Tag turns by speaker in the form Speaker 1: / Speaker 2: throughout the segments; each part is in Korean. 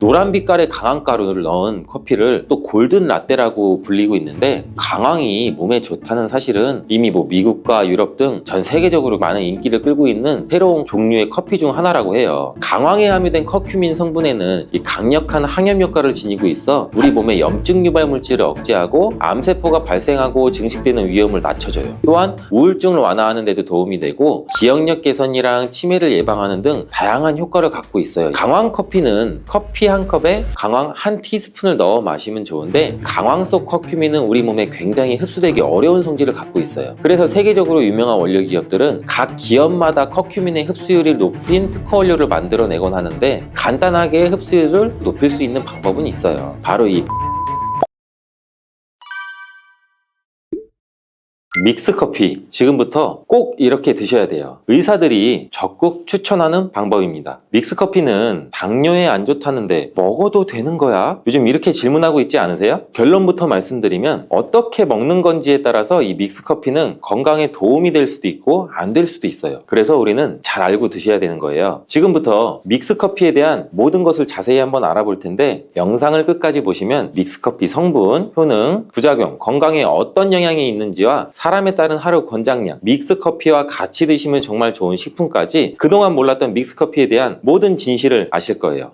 Speaker 1: 노란 빛깔의 강황가루를 넣은 커피를 또 골든 라떼라고 불리고 있는데, 강황이 몸에 좋다는 사실은 이미 미국과 유럽 등 전 세계적으로 많은 인기를 끌고 있는 새로운 종류의 커피 중 하나라고 해요. 강황에 함유된 커큐민 성분에는 이 강력한 항염 효과를 지니고 있어 우리 몸의 염증 유발 물질을 억제하고 암세포가 발생하고 증식되는 위험을 낮춰줘요. 또한 우울증을 완화하는 데도 도움이 되고 기억력 개선이랑 치매를 예방하는 등 다양한 효과를 갖고 있어요. 강황 커피는 커피 한 컵에 강황 한 티스푼을 넣어 마시면 좋은데, 강황 속 커큐민은 우리 몸에 굉장히 흡수되기 어려운 성질을 갖고 있어요. 그래서 세계적으로 유명한 원료 기업들은 각 기업마다 커큐민의 흡수율이 높인 특허 원료를 만들어내곤 하는데, 간단하게 흡수율을 높일 수 있는 방법은 있어요. 바로 이 믹스커피, 지금부터 꼭 이렇게 드셔야 돼요. 의사들이 적극 추천하는 방법입니다. 믹스커피는 당뇨에 안 좋다는데 먹어도 되는 거야? 요즘 이렇게 질문하고 있지 않으세요? 결론부터 말씀드리면, 어떻게 먹는 건지에 따라서 이 믹스커피는 건강에 도움이 될 수도 있고 안 될 수도 있어요. 그래서 우리는 잘 알고 드셔야 되는 거예요. 지금부터 믹스커피에 대한 모든 것을 자세히 한번 알아볼 텐데, 영상을 끝까지 보시면 믹스커피 성분, 효능, 부작용, 건강에 어떤 영향이 있는지와 사람에 따른 하루 권장량, 믹스커피와 같이 드시면 정말 좋은 식품까지 그동안 몰랐던 믹스커피에 대한 모든 진실을 아실 거예요.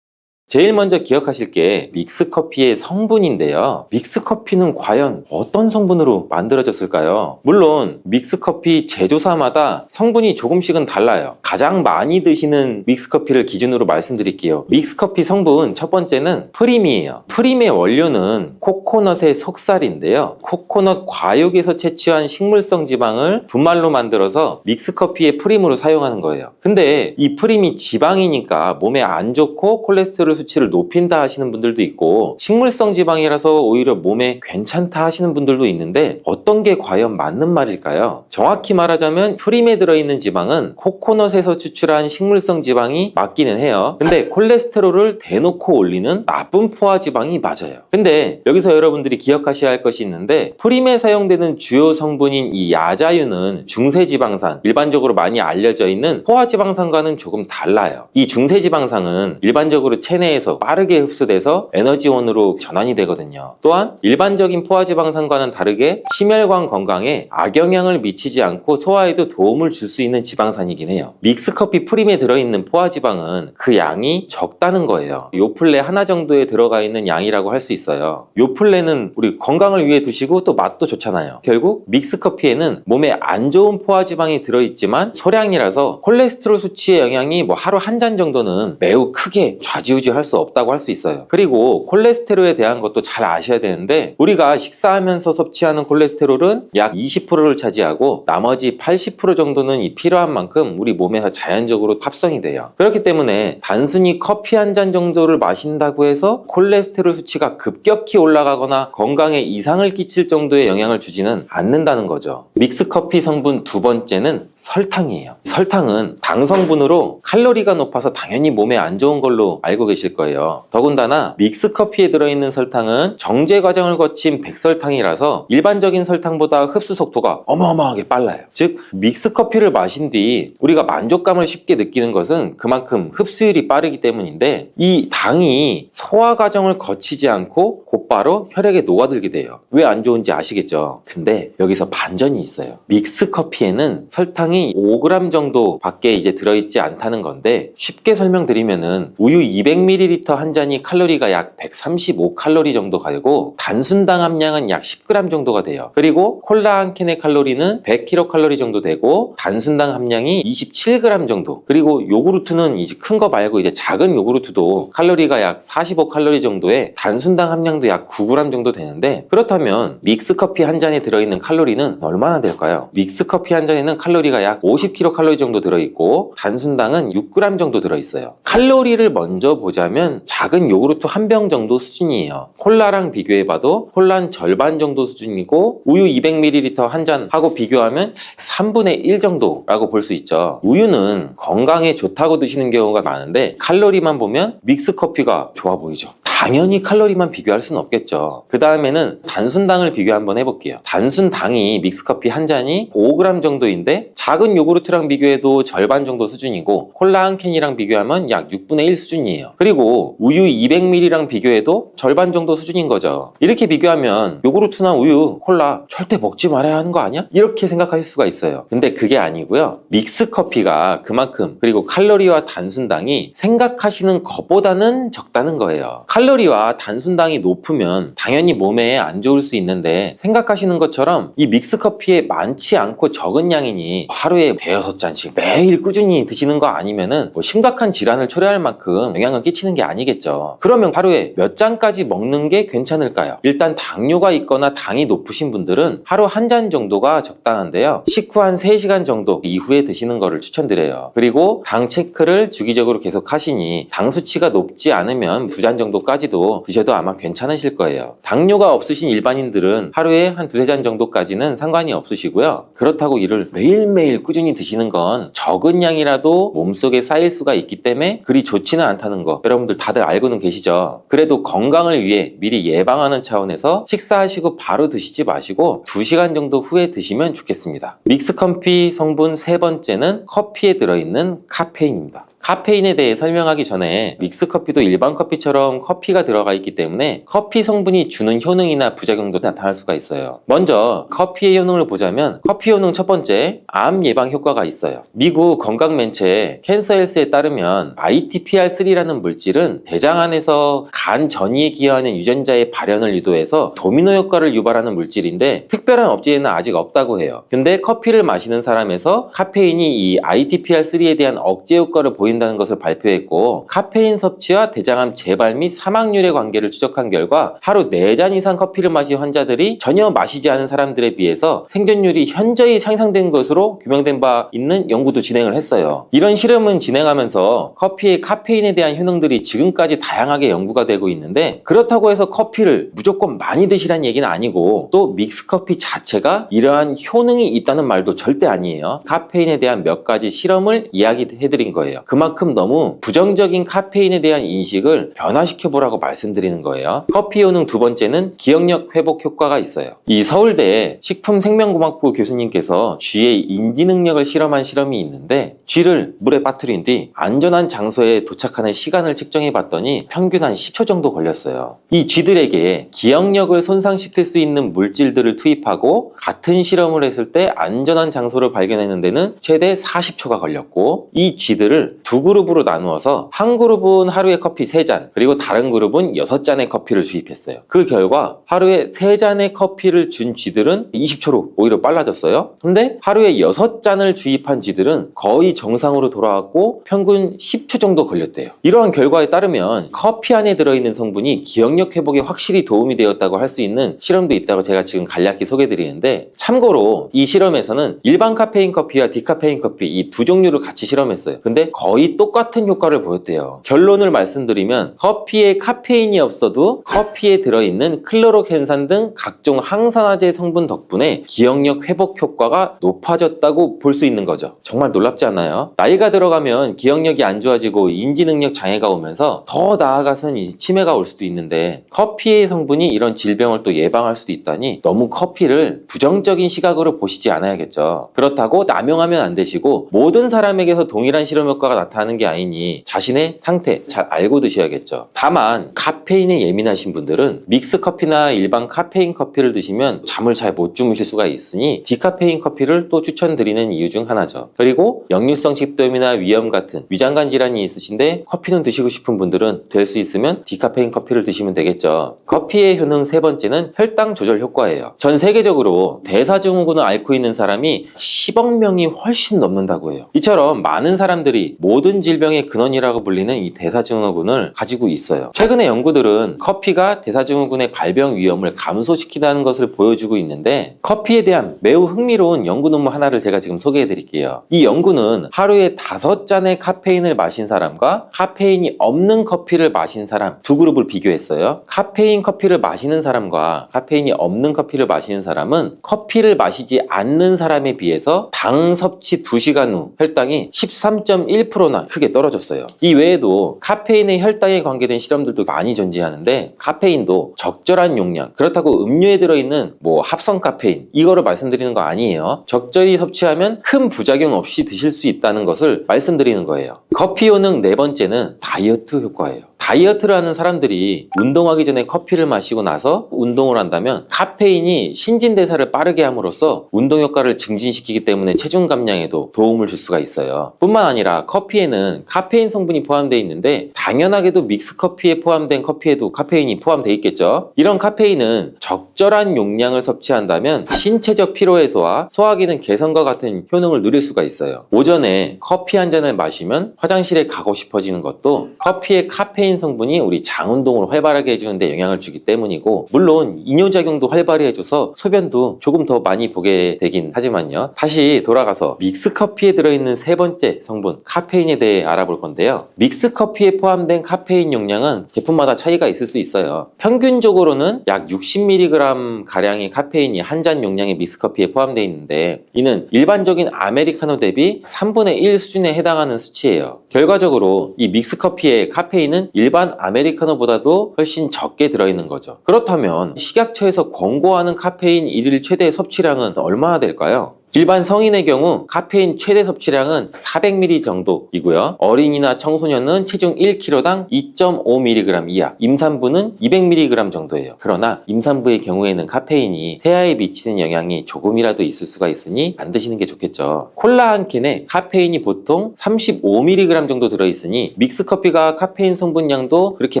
Speaker 1: 제일 먼저 기억하실 게 믹스커피의 성분인데요. 믹스커피는 과연 어떤 성분으로 만들어졌을까요? 물론 믹스커피 제조사마다 성분이 조금씩은 달라요. 가장 많이 드시는 믹스커피를 기준으로 말씀드릴게요. 믹스커피 성분 첫 번째는 프림이에요. 프림의 원료는 코코넛의 속살인데요. 코코넛 과육에서 채취한 식물성 지방을 분말로 만들어서 믹스커피의 프림으로 사용하는 거예요. 근데 이 프림이 지방이니까 몸에 안 좋고 콜레스테롤 수치를 높인다 하시는 분들도 있고, 식물성 지방이라서 오히려 몸에 괜찮다 하시는 분들도 있는데, 어떤 게 과연 맞는 말일까요? 정확히 말하자면 프림에 들어있는 지방은 코코넛에서 추출한 식물성 지방이 맞기는 해요. 근데 콜레스테롤을 대놓고 올리는 나쁜 포화 지방이 맞아요. 근데 여기서 여러분들이 기억하셔야 할 것이 있는데, 프림에 사용되는 주요 성분인 이 야자유는 중세지방산, 일반적으로 많이 알려져 있는 포화지방산과는 조금 달라요. 이 중세지방산은 일반적으로 체내에서 빠르게 흡수돼서 에너지원으로 전환이 되거든요. 또한 일반적인 포화지방산과는 다르게 심혈관 건강에 악영향을 미치지 않고 소화에도 도움을 줄 수 있는 지방산이긴 해요. 믹스커피 프림에 들어있는 포화지방은 그 양이 적다는 거예요. 요플레 하나 정도에 들어가 있는 양이라고 할 수 있어요. 요플레는 우리 건강을 위해 드시고 또 맛도 좋잖아요. 결국 믹스커피에는 몸에 안 좋은 포화지방이 들어있지만 소량이라서 콜레스테롤 수치의 영향이 하루 한 잔 정도는 매우 크게 좌지우지할 수 없다고 할 수 있어요. 그리고 콜레스테롤에 대한 것도 잘 아셔야 되는데, 우리가 식사하면서 섭취하는 콜레스테롤은 약 20%를 차지하고 나머지 80% 정도는 이 필요한 만큼 우리 몸에서 자연적으로 합성이 돼요. 그렇기 때문에 단순히 커피 한 잔 정도를 마신다고 해서 콜레스테롤 수치가 급격히 올라가거나 건강에 이상을 끼칠 정도의 영향을 주지는 않는다는 거죠. 믹스커피 성분 두 번째는 설탕이에요. 설탕은 당 성분으로 칼로리가 높아서 당연히 몸에 안 좋은 걸로 알고 계실 거예요. 더군다나 믹스커피에 들어있는 설탕은 정제 과정을 거친 백설탕이라서 일반적인 설탕보다 흡수 속도가 어마어마하게 빨라요. 즉 믹스커피를 마신 뒤 우리가 만족감을 쉽게 느끼는 것은 그만큼 흡수율이 빠르기 때문인데, 이 당이 소화 과정을 거치지 않고 곧바로 혈액에 녹아들게 돼요. 왜 안 좋은지 아시겠죠? 근데 여기서 반전이 있어요. 믹스커피에는 설탕이 5g 정도 밖에 이제 들어있지 않다는 건데, 쉽게 설명드리면은 우유 200ml 한 잔이 칼로리가 약 135칼로리 정도가 되고 단순당 함량은 약 10g 정도가 돼요. 그리고 콜라 한 캔의 칼로리는 100kcal 정도 되고 단순당 함량이 27g 정도. 그리고 요구르트는 이제 큰 거 말고 이제 작은 요구르트도 칼로리가 약 45칼로리 정도에 단순당 함량도 약 9g 정도 되는데, 그렇다면 믹스커피 한 잔에 들어있는 칼로리는 얼마나 될까요? 믹스커피 한 잔에는 칼로리가 약 50kcal 정도 들어있고 단순당은 6g 정도 들어있어요. 칼로리를 먼저 보자면 작은 요구르트 한 병 정도 수준이에요. 콜라랑 비교해봐도 콜라는 절반 정도 수준이고, 우유 200ml 한 잔하고 비교하면 3분의 1 정도라고 볼 수 있죠. 우유는 건강에 좋다고 드시는 경우가 많은데 칼로리만 보면 믹스커피가 좋아 보이죠. 당연히 칼로리만 비교할 수는 없겠죠. 그 다음에는 단순당을 비교 한번 해볼게요. 단순당이 믹스커피 한 잔이 5g 정도인데 작은 요구르트랑 비교해도 절반 정도 수준이고 콜라 한 캔이랑 비교하면 약 6분의 1 수준이에요. 그리고 우유 200ml랑 비교해도 절반 정도 수준인 거죠. 이렇게 비교하면 요구르트나 우유, 콜라 절대 먹지 말아야 하는 거 아니야? 이렇게 생각하실 수가 있어요. 근데 그게 아니고요. 믹스커피가 그만큼 그리고 칼로리와 단순당이 생각하시는 것보다는 적다는 거예요. 칼로리와 단순당이 높으면 당연히 몸에 안 좋을 수 있는데 생각하시는 것처럼 이 믹스커피에 많지 않고 적은 양이니 하루에 대여섯 잔씩 매일 꾸준히 드시는 거 아니면은 뭐 심각한 질환을 초래할 만큼 영향을 끼치는 게 아니겠죠. 그러면 하루에 몇 잔까지 먹는 게 괜찮을까요? 일단 당뇨가 있거나 당이 높으신 분들은 하루 한 잔 정도가 적당한데요. 식후 한 3시간 정도 이후에 드시는 거를 추천드려요. 그리고 당 체크를 주기적으로 계속 하시니 당 수치가 높지 않으면 2잔 정도까지도 드셔도 아마 괜찮으실 거예요. 당뇨가 없으신 일반인들은 하루에 한 2-3잔 정도까지는 상관이 없으시고요. 그렇다고 이를 매일매일 꾸준히 드시는 건 적은 양이라도 몸속에 쌓일 수가 있기 때문에 그리 좋지는 않다는 거 여러분들 다들 알고는 계시죠? 그래도 건강을 위해 미리 예방하는 차원에서 식사하시고 바로 드시지 마시고 2시간 정도 후에 드시면 좋겠습니다. 믹스커피 성분 세 번째는 커피에 들어있는 카페인입니다. 카페인에 대해 설명하기 전에 믹스커피도 일반 커피처럼 커피가 들어가 있기 때문에 커피 성분이 주는 효능이나 부작용도 나타날 수가 있어요. 먼저 커피의 효능을 보자면 커피 효능 첫 번째, 암 예방 효과가 있어요. 미국 건강맨체 캔서헬스에 따르면 ITPR3라는 물질은 대장 안에서 간 전이에 기여하는 유전자의 발현을 유도해서 도미노 효과를 유발하는 물질인데 특별한 업체에는 아직 없다고 해요. 근데 커피를 마시는 사람에서 카페인이 이 ITPR3에 대한 억제 효과를 보인다는 것을 발표했고 카페인 섭취와 대장암 재발 및 사망률의 관계를 추적한 결과 하루 4잔 이상 커피를 마신 환자들이 전혀 마시지 않은 사람들에 비해서 생존율이 현저히 향상된 것으로 규명된 바 있는 연구도 진행을 했어요. 이런 실험은 진행하면서 커피의 카페인에 대한 효능들이 지금까지 다양하게 연구가 되고 있는데 그렇다고 해서 커피를 무조건 많이 드시라는 얘기는 아니고 또 믹스커피 자체가 이러한 효능이 있다는 말도 절대 아니에요. 카페인에 대한 몇 가지 실험을 이야기해드린 거예요. 그만큼 너무 부정적인 카페인에 대한 인식을 변화시켜 보라고 말씀드리는 거예요. 커피 효능 두 번째는 기억력 회복 효과가 있어요. 이 서울대 식품생명공학부 교수님께서 쥐의 인지 능력을 실험한 실험이 있는데 쥐를 물에 빠뜨린 뒤 안전한 장소에 도착하는 시간을 측정해 봤더니 평균 한 10초 정도 걸렸어요. 이 쥐들에게 기억력을 손상시킬 수 있는 물질들을 투입하고 같은 실험을 했을 때 안전한 장소를 발견하는 데는 최대 40초가 걸렸고 이 쥐들을 두 그룹으로 나누어서 한 그룹은 하루에 커피 3잔 그리고 다른 그룹은 6잔의 커피를 주입했어요. 그 결과 하루에 3잔의 커피를 준 쥐들은 20초로 오히려 빨라졌어요. 근데 하루에 6잔을 주입한 쥐들은 거의 정상으로 돌아왔고 평균 10초 정도 걸렸대요. 이러한 결과에 따르면 커피 안에 들어있는 성분이 기억력 회복에 확실히 도움이 되었다고 할 수 있는 실험도 있다고 제가 지금 간략히 소개해드리는데 참고로 이 실험에서는 일반 카페인 커피와 디카페인 커피 이 두 종류를 같이 실험했어요. 근데 거의 똑같은 효과를 보였대요. 결론을 말씀드리면 커피에 카페인이 없어도 커피에 들어있는 클로로켄산 등 각종 항산화제 성분 덕분에 기억력 회복 효과가 높아졌다고 볼 수 있는 거죠. 정말 놀랍지 않나요? 나이가 들어가면 기억력이 안 좋아지고 인지능력 장애가 오면서 더 나아가서는 치매가 올 수도 있는데 커피의 성분이 이런 질병을 또 예방할 수도 있다니 너무 커피를 부정적인 시각으로 보시지 않아야겠죠. 그렇다고 남용하면 안 되시고 모든 사람에게서 동일한 실험 효과가 나타나는 게 아니니 자신의 상태 잘 알고 드셔야겠죠. 다만 카페인에 예민하신 분들은 믹스커피나 일반 카페인 커피를 드시면 잠을 잘 못 주무실 수가 있으니 디카페인 커피를 또 추천드리는 이유 중 하나죠. 그리고 역류성 식도염이나 위염 같은 위장관 질환이 있으신데 커피는 드시고 싶은 분들은 될 수 있으면 디카페인 커피를 드시면 되겠죠. 커피의 효능 세 번째는 혈당 조절 효과예요. 전 세계적으로 대사증후군을 앓고 있는 사람이 10억 명이 훨씬 넘는다고 해요. 이처럼 많은 사람들이 모든 질병의 근원이라고 불리는 이 대사증후군을 가지고 있어요. 최근의 연구들은 커피가 대사증후군의 발병 위험을 감소시킨다는 것을 보여주고 있는데 커피에 대한 매우 흥미로운 연구 논문 하나를 제가 지금 소개해 드릴게요. 이 연구는 하루에 5잔의 카페인을 마신 사람과 카페인이 없는 커피를 마신 사람 두 그룹을 비교했어요. 카페인 커피를 마시는 사람과 카페인이 없는 커피를 마시는 사람은 커피를 마시지 않는 사람에 비해서 당 섭취 2시간 후 혈당이 13.1% 10%나 크게 떨어졌어요. 이 외에도 카페인의 혈당에 관계된 실험들도 많이 존재하는데 카페인도 적절한 용량, 그렇다고 음료에 들어있는 합성 카페인 이거를 말씀드리는 거 아니에요. 적절히 섭취하면 큰 부작용 없이 드실 수 있다는 것을 말씀드리는 거예요. 커피 효능 네 번째는 다이어트 효과예요. 다이어트를 하는 사람들이 운동하기 전에 커피를 마시고 나서 운동을 한다면 카페인이 신진대사를 빠르게 함으로써 운동 효과를 증진시키기 때문에 체중 감량에도 도움을 줄 수가 있어요. 뿐만 아니라 커피에는 카페인 성분이 포함되어 있는데 당연하게도 믹스커피에 포함된 커피에도 카페인이 포함되어 있겠죠. 이런 카페인은 적절한 용량을 섭취한다면 신체적 피로 해소와 소화기능 개선과 같은 효능을 누릴 수가 있어요. 오전에 커피 한 잔을 마시면 화장실에 가고 싶어지는 것도 커피의 카페인 성분이 우리 장 운동을 활발하게 해주는데 영향을 주기 때문이고, 물론 이뇨작용도 활발히 해줘서 소변도 조금 더 많이 보게 되긴 하지만요. 다시 돌아가서 믹스커피에 들어있는 세 번째 성분 카페인에 대해 알아볼 건데요. 믹스커피에 포함된 카페인 용량은 제품마다 차이가 있을 수 있어요. 평균적으로는 약 60mg 가량의 카페인이 한 잔 용량의 믹스커피에 포함되어 있는데 이는 일반적인 아메리카노 대비 3분의 1 수준에 해당하는 수치예요. 결과적으로 이 믹스커피의 카페인은 일반 아메리카노보다도 훨씬 적게 들어있는 거죠. 그렇다면 식약처에서 권고하는 카페인 일일 최대 섭취량은 얼마나 될까요? 일반 성인의 경우 카페인 최대 섭취량은 400ml 정도이고요. 어린이나 청소년은 체중 1kg당 2.5mg 이하, 임산부는 200mg 정도예요. 그러나 임산부의 경우에는 카페인이 태아에 미치는 영향이 조금이라도 있을 수가 있으니 안 드시는 게 좋겠죠. 콜라 한 캔에 카페인이 보통 35mg 정도 들어있으니 믹스커피가 카페인 성분량도 그렇게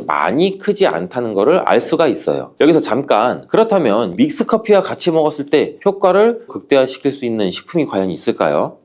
Speaker 1: 많이 크지 않다는 것을 알 수가 있어요. 여기서 잠깐, 그렇다면 믹스커피와 같이 먹었을 때 효과를 극대화시킬 수 있는 식품이 과연 있을까요?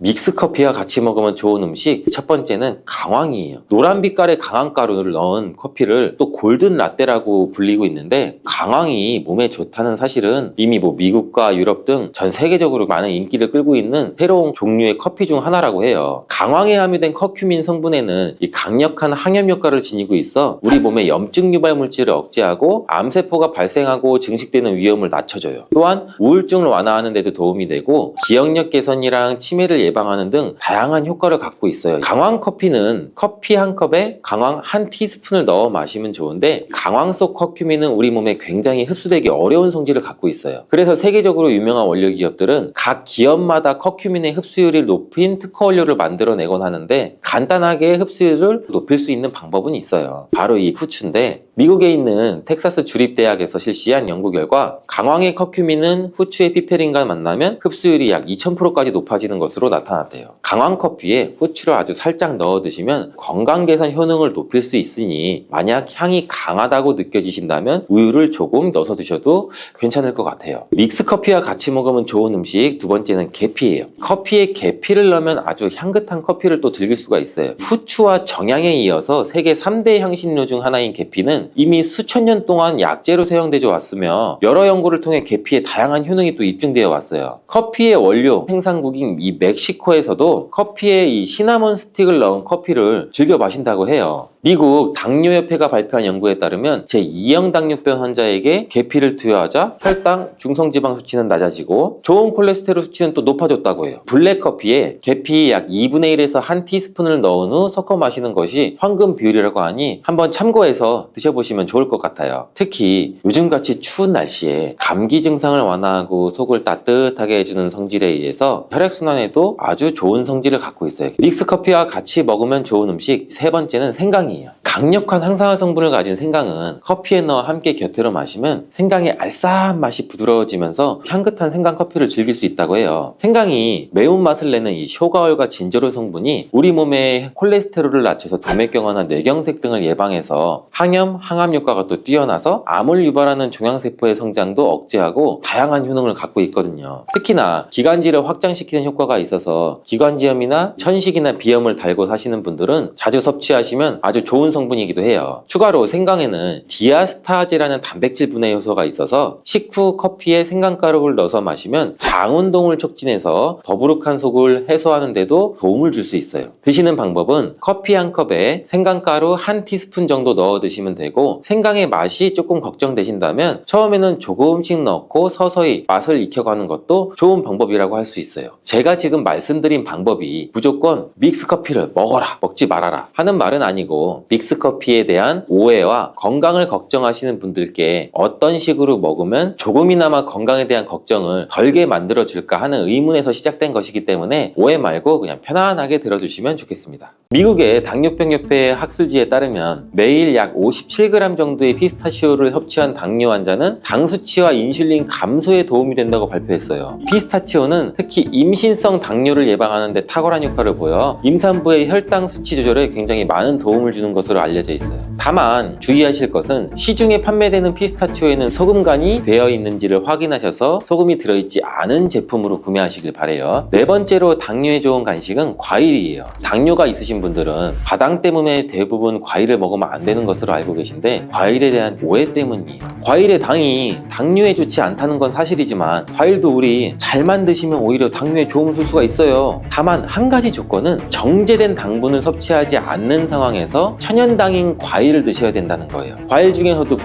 Speaker 1: 믹스커피와 같이 먹으면 좋은 음식 첫 번째는 강황이에요. 노란 빛깔의 강황가루를 넣은 커피를 또 골든 라떼라고 불리고 있는데, 강황이 몸에 좋다는 사실은 이미 미국과 유럽 등 전 세계적으로 많은 인기를 끌고 있는 새로운 종류의 커피 중 하나라고 해요. 강황에 함유된 커큐민 성분에는 이 강력한 항염 효과를 지니고 있어 우리 몸의 염증 유발 물질을 억제하고 암세포가 발생하고 증식되는 위험을 낮춰줘요. 또한 우울증을 완화하는 데도 도움이 되고 기억력 개선이랑 치매를 예방하는 등 다양한 효과를 갖고 있어요. 강황 커피는 커피 한 컵에 강황 한 티스푼을 넣어 마시면 좋은데, 강황 속 커큐민은 우리 몸에 굉장히 흡수되기 어려운 성질을 갖고 있어요. 그래서 세계적으로 유명한 원료 기업들은 각 기업마다 커큐민의 흡수율을 높인 특허 원료를 만들어내곤 하는데, 간단하게 흡수율을 높일 수 있는 방법은 있어요. 바로 이 후추인데, 미국에 있는 텍사스 주립대학에서 실시한 연구 결과 강황의 커큐민은 후추의 피페린과 만나면 흡수율이 약 2000%까지 높아지는 것으로 나타났대요. 강황 커피에 후추를 아주 살짝 넣어 드시면 건강 개선 효능을 높일 수 있으니 만약 향이 강하다고 느껴지신다면 우유를 조금 넣어서 드셔도 괜찮을 것 같아요. 믹스 커피와 같이 먹으면 좋은 음식 두 번째는 계피예요. 커피에 계피를 넣으면 아주 향긋한 커피를 또 즐길 수가 있어요. 후추와 정향에 이어서 세계 3대 향신료 중 하나인 계피는 이미 수천 년 동안 약재로 사용되어 왔으며 여러 연구를 통해 계피의 다양한 효능이 또 입증되어 왔어요. 커피의 원료 생산국인 이 멕시코에서도 커피에 이 시나몬 스틱을 넣은 커피를 즐겨 마신다고 해요. 미국 당뇨협회가 발표한 연구에 따르면 제2형 당뇨병 환자에게 계피를 투여하자 혈당, 중성지방 수치는 낮아지고 좋은 콜레스테롤 수치는 또 높아졌다고 해요. 블랙커피에 계피 약 2분의 1에서 한 티스푼을 넣은 후 섞어 마시는 것이 황금 비율이라고 하니 한번 참고해서 드셔보시면 좋을 것 같아요. 특히 요즘같이 추운 날씨에 감기 증상을 완화하고 속을 따뜻하게 해주는 성질에 의해서 혈액순환에도 아주 좋은 성질을 갖고 있어요. 믹스커피와 같이 먹으면 좋은 음식 세 번째는 생강이에요. 강력한 항산화 성분을 가진 생강은 커피에 넣어 함께 곁들여 마시면 생강의 알싸한 맛이 부드러워지면서 향긋한 생강 커피를 즐길 수 있다고 해요. 생강이 매운맛을 내는 이 쇼가올과 진저롤 성분이 우리 몸의 콜레스테롤을 낮춰서 동맥경화나 뇌경색 등을 예방해서 항염, 항암 효과가 또 뛰어나서 암을 유발하는 종양세포의 성장도 억제하고 다양한 효능을 갖고 있거든요. 특히나 기관지를 확장시키는 효과가 있어서 기관지염이나 천식이나 비염을 달고 사시는 분들은 자주 섭취하시면 아주 좋은 성분 성분이기도 해요. 추가로 생강에는 디아스타제라는 단백질 분해 요소가 있어서 식후 커피에 생강가루를 넣어서 마시면 장 운동을 촉진해서 더부룩한 속을 해소하는 데도 도움을 줄 수 있어요. 드시는 방법은 커피 한 컵에 생강가루 한 티스푼 정도 넣어 드시면 되고, 생강의 맛이 조금 걱정되신다면 처음에는 조금씩 넣고 서서히 맛을 익혀가는 것도 좋은 방법이라고 할 수 있어요. 제가 지금 말씀드린 방법이 무조건 믹스커피를 먹어라, 먹지 말아라 하는 말은 아니고, 믹스커피에 대한 오해와 건강을 걱정하시는 분들께 어떤 식으로 먹으면 조금이나마 건강에 대한 걱정을 덜게 만들어줄까 하는 의문에서 시작된 것이기 때문에 오해 말고 그냥 편안하게 들어주시면 좋겠습니다. 미국의 당뇨병협회 학술지에 따르면 매일 약 57g 정도의 피스타치오를 섭취한 당뇨 환자는 당 수치와 인슐린 감소에 도움이 된다고 발표했어요. 피스타치오는 특히 임신성 당뇨를 예방하는 데 탁월한 효과를 보여 임산부의 혈당 수치 조절에 굉장히 많은 도움을 주는 것으로 알려져 있어요. 다만 주의하실 것은 시중에 판매되는 피스타치오에는 소금간이 되어 있는지를 확인하셔서 소금이 들어있지 않은 제품으로 구매하시길 바래요. 네 번째로 당뇨에 좋은 간식은 과일이에요. 당뇨가 있으신 분들은 과당 때문에 대부분 과일을 먹으면 안 되는 것으로 알고 계신데, 과일에 대한 오해 때문이에요. 과일의 당이 당뇨에 좋지 않다는 건 사실이지만 과일도 우리 잘만 드시면 오히려 당뇨에 도움을 줄 수가 있어요. 다만 한 가지 조건은 정제된 당분을 섭취하지 않는 상황에서 천연당인 과일을 드셔야 된다는 거예요. 과일 중에서도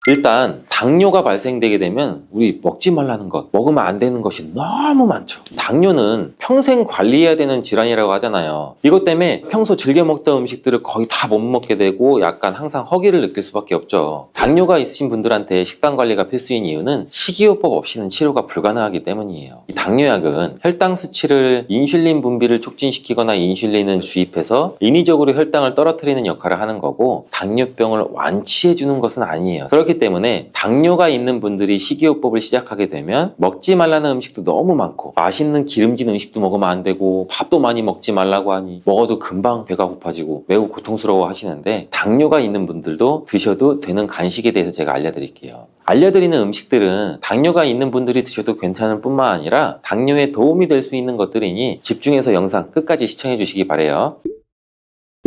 Speaker 1: 일단 당뇨가 발생되게 되면 우리 먹지 말라는 것, 먹으면 안 되는 것이 너무 많죠. 당뇨는 평생 관리해야 되는 질환이라고 하잖아요. 이것 때문에 평소 즐겨 먹던 음식들을 거의 다 못 먹게 되고 약간 항상 허기를 느낄 수밖에 없죠. 당뇨가 있으신 분들한테 식단 관리가 필수인 이유는 식이요법 없이는 치료가 불가능하기 때문이에요. 이 당뇨약은 혈당 수치를 인슐린 분비를 촉진시키거나 인슐린을 주입해서 인위적으로 혈당을 떨어뜨리는 역할을 하는 거고, 당뇨병을 완치해 주는 것은 아니에요. 그렇기 때문에 당뇨가 있는 분들이 식이요법을 시작하게 되면 먹지 말라는 음식도 너무 많고, 맛있는 기름진 음식도 먹으면 안 되고, 밥도 많이 먹지 말라고 하니 먹어도 금방 배가 고파지고 매우 고통스러워 하시는데, 당뇨가 있는 분들도 드셔도 되는 간식에 대해서 제가 알려드릴게요. 알려드리는 음식들은 당뇨가 있는 분들이 드셔도 괜찮을 뿐만 아니라 당뇨에 도움이 될 수 있는 것들이니 집중해서 영상 끝까지 시청해 주시기 바래요.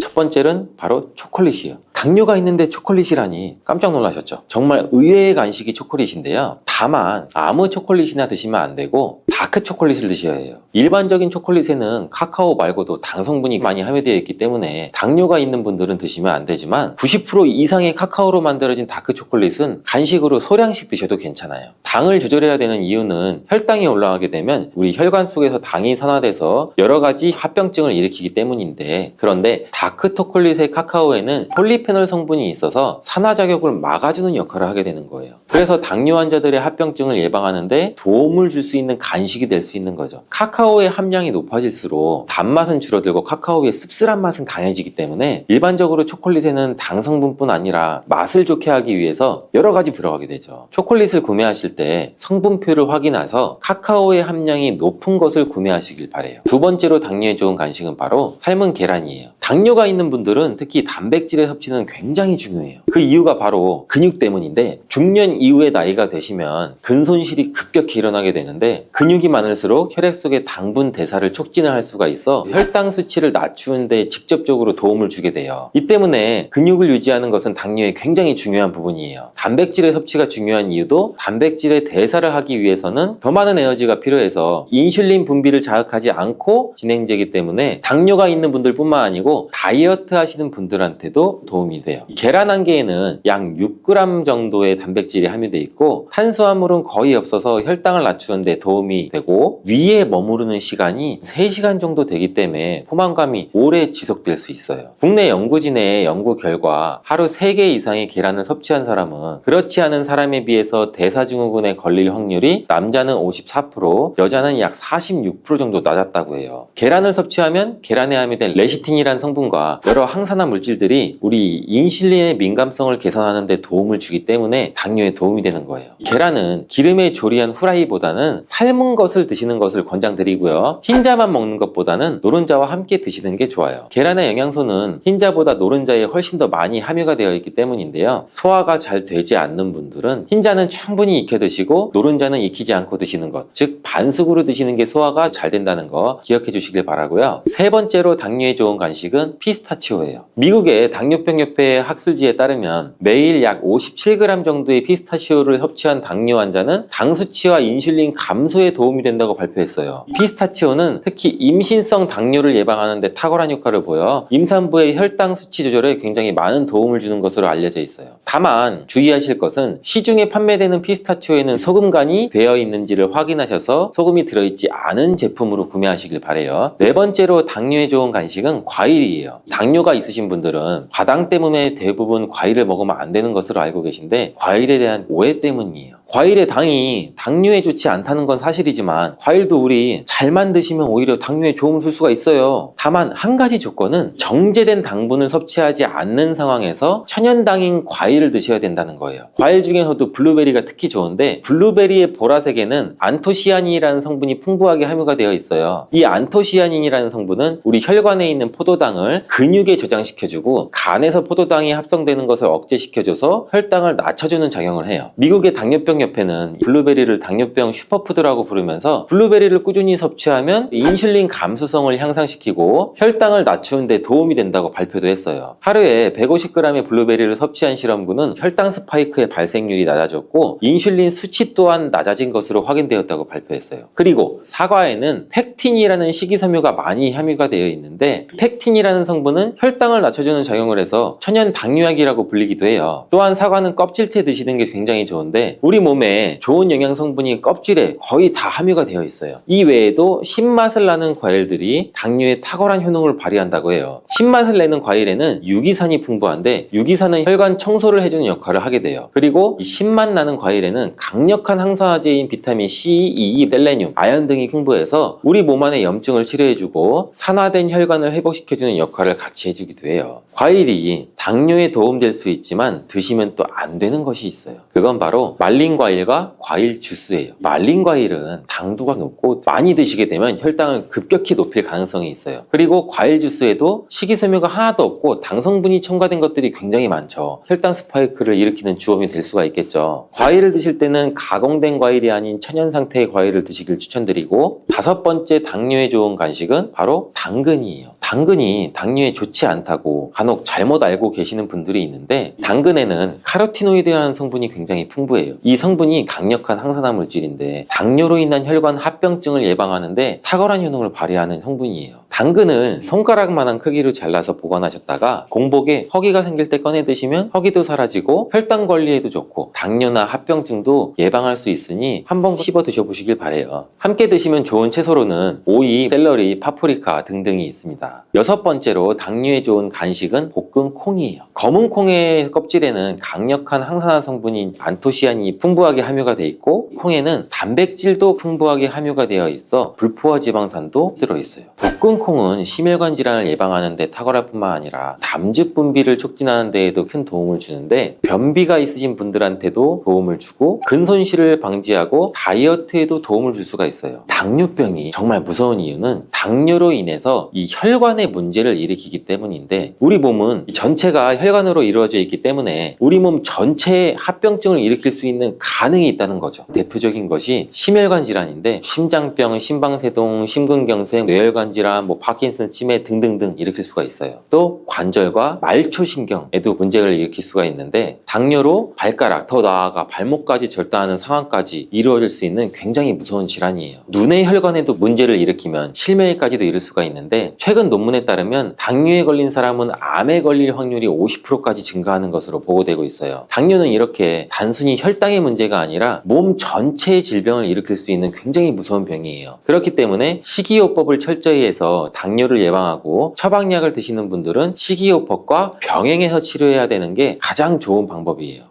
Speaker 1: 첫 번째는 바로 초콜릿이에요. 당뇨가 있는데 초콜릿이라니 깜짝 놀라셨죠? 정말 의외의 간식이 초콜릿인데요. 다만 아무 초콜릿이나 드시면 안 되고 다크 초콜릿을 드셔야 해요. 일반적인 초콜릿에는 카카오 말고도 당 성분이 많이 함유되어 있기 때문에 당뇨가 있는 분들은 드시면 안 되지만 90% 이상의 카카오로 만들어진 다크 초콜릿은 간식으로 소량씩 드셔도 괜찮아요. 당을 조절해야 되는 이유는 혈당이 올라가게 되면 우리 혈관 속에서 당이 산화돼서 여러 가지 합병증을 일으키기 때문인데, 그런데 다크 초콜릿의 카카오에는 폴리페놀 성분이 있어서 산화작용을 막아주는 역할을 하게 되는 거예요. 그래서 당뇨 환자들의 합병증을 예방하는데 도움을 줄 수 있는 간식이 될 수 있는 거죠. 카카오의 함량이 높아질수록 단맛은 줄어들고 카카오의 씁쓸한 맛은 강해지기 때문에 일반적으로 초콜릿에는 당 성분뿐 아니라 맛을 좋게 하기 위해서 여러 가지 들어가게 되죠. 초콜릿을 구매하실 때 성분표를 확인해서 카카오의 함량이 높은 것을 구매하시길 바래요. 두 번째로 당뇨에 좋은 간식은 바로 삶은 계란이에요. 당뇨가 있는 분들은 특히 단백질의 섭취는 굉장히 중요해요. 그 이유가 바로 근육 때문인데, 중년 이후에 나이가 되시면 근손실이 급격히 일어나게 되는데, 근육이 많을수록 혈액 속의 당분 대사를 촉진을 할 수가 있어 혈당 수치를 낮추는 데 직접적으로 도움을 주게 돼요. 이 때문에 근육을 유지하는 것은 당뇨에 굉장히 중요한 부분이에요. 단백질의 섭취가 중요한 이유도 단백질의 대사를 하기 위해서는 더 많은 에너지가 필요해서 인슐린 분비를 자극하지 않고 진행되기 때문에 당뇨가 있는 분들뿐만 아니고 다이어트 하시는 분들한테도 도움이 돼요. 계란 한 개에는 약 6g 정도의 단백질이 함유되어 있고 탄수화물은 거의 없어서 혈당을 낮추는 데 도움이 되고, 위에 머무르는 시간이 3시간 정도 되기 때문에 포만감이 오래 지속될 수 있어요. 국내 연구진의 연구 결과 하루 3개 이상의 계란을 섭취한 사람은 그렇지 않은 사람에 비해서 대사증후군에 걸릴 확률이 남자는 54%, 여자는 약 46% 정도 낮았다고 해요. 계란을 섭취하면 계란에 함유된 레시틴이라는 성분과 여러 항산화 물질들이 우리 인슐린의 민감성을 개선하는 데 도움을 주기 때문에 당뇨에 도움이 되는 거예요. 계란은 기름에 조리한 후라이보다는 삶은 것을 드시는 것을 권장드리고요. 흰자만 먹는 것보다는 노른자와 함께 드시는 게 좋아요. 계란의 영양소는 흰자보다 노른자에 훨씬 더 많이 함유가 되어 있기 때문인데요. 소화가 잘 되지 않는 분들은 흰자는 충분히 익혀 드시고 노른자는 익히지 않고 드시는 것, 즉 반숙으로 드시는 게 소화가 잘 된다는 거 기억해 주시길 바라고요. 세 번째로 당뇨에 좋은 간식은 피스타치오예요. 미국의 당뇨병협회 학술지에 따르면 매일 약 57g 정도의 피스타치오를 섭취한 당뇨 환자는 당 수치와 인슐린 감소에 도움이 된다고 발표했어요. 피스타치오는 특히 임신성 당뇨를 예방하는 데 탁월한 효과를 보여 임산부의 혈당 수치 조절에 굉장히 많은 도움을 주는 것으로 알려져 있어요. 다만 주의하실 것은 시중에 판매되는 피스타치오에는 소금간이 되어 있는지를 확인하셔서 소금이 들어있지 않은 제품으로 구매하시길 바래요. 네 번째로 당뇨에 좋은 간식은 과일이에요. 당뇨가 있으신 분들은 과당 때문에 대부분 과일을 먹으면 안 되는 것으로 알고 계신데 과일에 대한 오해 때문이에요. 과일의 당이 당뇨에 좋지 않다는 건 사실이지만 과일도 우리 잘만 드시면 오히려 당뇨에 도움을 줄 수가 있어요. 다만 한 가지 조건은 정제된 당분을 섭취하지 않는 상황에서 천연당인 과일을 드셔야 된다는 거예요. 과일 중에서도 블루베리가 특히 좋은데 블루베리의 보라색에는 안토시아닌이라는 성분이 풍부하게 함유가 되어 있어요. 이 안토시아닌이라는 성분은 우리 혈관에 있는 포도당을 근육에 저장시켜주고 간에서 포도당이 합성되는 것을 억제시켜줘서 혈당을 낮춰주는 작용을 해요. 미국의 당뇨병협회는 블루베리를 당뇨병 슈퍼푸드라고 부르면서 블루베리를 꾸준히 섭취하면 인슐린 감수성을 향상시키고 혈당을 낮추는 데 도움이 된다고 발표도 했어요. 하루에 150g의 블루베리를 섭취한 실험군은 혈당 스파이크의 발생률이 낮아졌고 인슐린 수치 또한 낮아진 것으로 확인되었다고 발표했어요. 그리고 사과에는 펙틴이라는 식이섬유가 많이 함유가 되어 있는데 펙틴이라는 성분은 혈당을 낮춰주는 작용을 해서 천연 당뇨약이라고 불리기도 해요. 또한 사과는 껍질째 드시는 게 굉장히 좋은데 우리 몸에 좋은 영양 성분이 껍질에 거의 다 함유가 되어 있어요. 이 외에도 신맛을 나는 과일들이 당뇨에 탁월한 효능을 발휘한다고 해요. 신맛을 내는 과일에는 유기산이 풍부한데 유기산은 혈관 청소를 해주는 역할을 하게 돼요. 그리고 이 신맛 나는 과일에는 강력한 항산화제인 비타민 C, E, 셀레늄, 아연 등이 풍부해서 우리 몸 안의 염증을 치료해주고 산화된 혈관을 회복시켜주는 역할을 같이 해주기도 해요. 과일이 당뇨에 도움될 수 있지만 드시면 또 안 되는 것이 있어요. 그건 바로 말린 과일과 과일 주스예요. 말린 과일은 당도가 높고 많이 드시게 되면 혈당을 급격히 높일 가능성이 있어요. 그리고 과일 주스에도 식이섬유가 하나도 없고 당 성분이 첨가된 것들이 굉장히 많죠. 혈당 스파이크를 일으키는 주범이 될 수가 있겠죠. 과일을 드실 때는 가공된 과일이 아닌 천연 상태의 과일을 드시길 추천드리고 다섯 번째 당뇨에 좋은 간식은 바로 당근이에요. 당근이 당뇨에 좋지 않다고 간혹 잘못 알고 계시는 분들이 있는데 당근에는 카로티노이드라는 성분이 굉장히 풍부해요. 이 성분이 강력한 항산화 물질인데 당뇨로 인한 혈관 합병증을 예방하는데 탁월한 효능을 발휘하는 성분이에요. 당근을 손가락만한 크기로 잘라서 보관하셨다가 공복에 허기가 생길 때 꺼내 드시면 허기도 사라지고 혈당 관리에도 좋고 당뇨나 합병증도 예방할 수 있으니 한번 씹어 드셔보시길 바래요. 함께 드시면 좋은 채소로는 오이, 샐러리, 파프리카 등등이 있습니다. 여섯 번째로 당뇨에 좋은 간식은 볶은 콩이에요. 검은 콩의 껍질에는 강력한 항산화 성분인 안토시아닌이 풍부하게 함유가 되어 있고 콩에는 단백질도 풍부하게 함유가 되어 있어 불포화 지방산도 들어있어요. 볶은 콩은 심혈관 질환을 예방하는 데 탁월할 뿐만 아니라 담즙 분비를 촉진하는 데에도 큰 도움을 주는데 변비가 있으신 분들한테도 도움을 주고 근손실을 방지하고 다이어트에도 도움을 줄 수가 있어요. 당뇨병이 정말 무서운 이유는 당뇨로 인해서 이 혈관에 문제를 일으키기 때문인데 우리 몸은 전체가 혈관으로 이루어져 있기 때문에 우리 몸 전체에 합병증을 일으킬 수 있는 가능이 있다는 거죠. 대표적인 것이 심혈관 질환인데 심장병, 심방세동, 심근경색, 뇌혈관 질환, 파킨슨 치매 등등등 일으킬 수가 있어요. 또 관절과 말초신경에도 문제를 일으킬 수가 있는데 당뇨로 발가락, 더 나아가 발목까지 절단하는 상황까지 이루어질 수 있는 굉장히 무서운 질환이에요. 눈의 혈관에도 문제를 일으키면 실명에까지도 이를 수가 있는데 최근 논문에 따르면 당뇨에 걸린 사람은 암에 걸릴 확률이 50%까지 증가하는 것으로 보고되고 있어요. 당뇨는 이렇게 단순히 혈당의 문제가 아니라 몸 전체의 질병을 일으킬 수 있는 굉장히 무서운 병이에요. 그렇기 때문에 식이요법을 철저히 해서 당뇨를 예방하고 처방약을 드시는 분들은 식이요법과 병행해서 치료해야 되는 게 가장 좋은 방법이에요.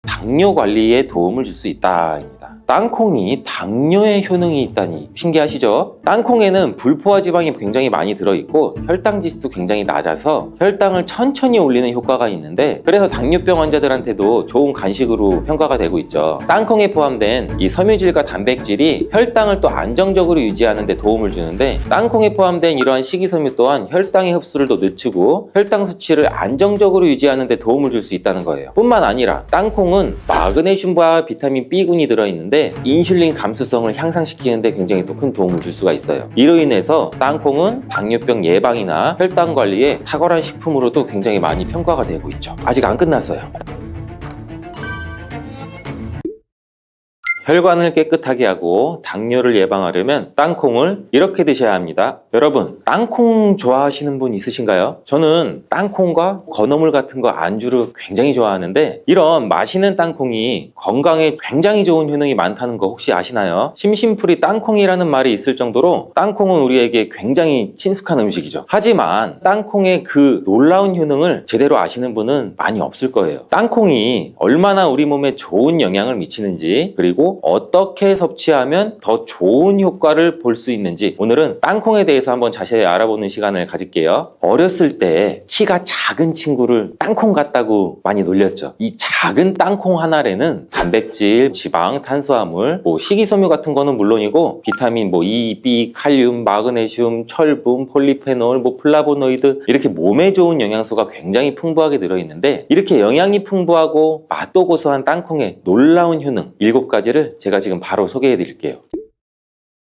Speaker 1: 당뇨 관리에 도움을 줄 수 있다입니다. 땅콩이 당뇨에 효능이 있다니 신기하시죠? 땅콩에는 불포화 지방이 굉장히 많이 들어있고 혈당 지수도 굉장히 낮아서 혈당을 천천히 올리는 효과가 있는데, 그래서 당뇨병 환자들한테도 좋은 간식으로 평가가 되고 있죠. 땅콩에 포함된 이 섬유질과 단백질이 혈당을 또 안정적으로 유지하는 데 도움을 주는데, 땅콩에 포함된 이러한 식이섬유 또한 혈당의 흡수를 더 늦추고 혈당 수치를 안정적으로 유지하는 데 도움을 줄 수 있다는 거예요. 뿐만 아니라 땅콩은 마그네슘과 비타민 B군이 들어있는데 인슐린 감수성을 향상시키는 데 굉장히 또 큰 도움을 줄 수가 있어요. 이로 인해서 땅콩은 당뇨병 예방이나 혈당 관리에 탁월한 식품으로도 굉장히 많이 평가가 되고 있죠. 아직 안 끝났어요. 혈관을 깨끗하게 하고 당뇨를 예방하려면 땅콩을 이렇게 드셔야 합니다. 여러분, 땅콩 좋아하시는 분 있으신가요? 저는 땅콩과 건어물 같은 거 안주로 굉장히 좋아하는데, 이런 맛있는 땅콩이 건강에 굉장히 좋은 효능이 많다는 거 혹시 아시나요? 심심풀이 땅콩이라는 말이 있을 정도로 땅콩은 우리에게 굉장히 친숙한 음식이죠. 하지만 땅콩의 그 놀라운 효능을 제대로 아시는 분은 많이 없을 거예요. 땅콩이 얼마나 우리 몸에 좋은 영향을 미치는지, 그리고 어떻게 섭취하면 더 좋은 효과를 볼 수 있는지, 오늘은 땅콩에 대해서 한번 자세히 알아보는 시간을 가질게요. 어렸을 때 키가 작은 친구를 땅콩 같다고 많이 놀렸죠. 이 작은 땅콩 한 알에는 단백질, 지방, 탄수화물, 식이섬유 같은 거는 물론이고 비타민 E, B, 칼륨, 마그네슘, 철분, 폴리페놀, 플라보노이드, 이렇게 몸에 좋은 영양소가 굉장히 풍부하게 들어있는데, 이렇게 영양이 풍부하고 맛도 고소한 땅콩의 놀라운 효능 7가지를 제가 지금 바로 소개해 드릴게요.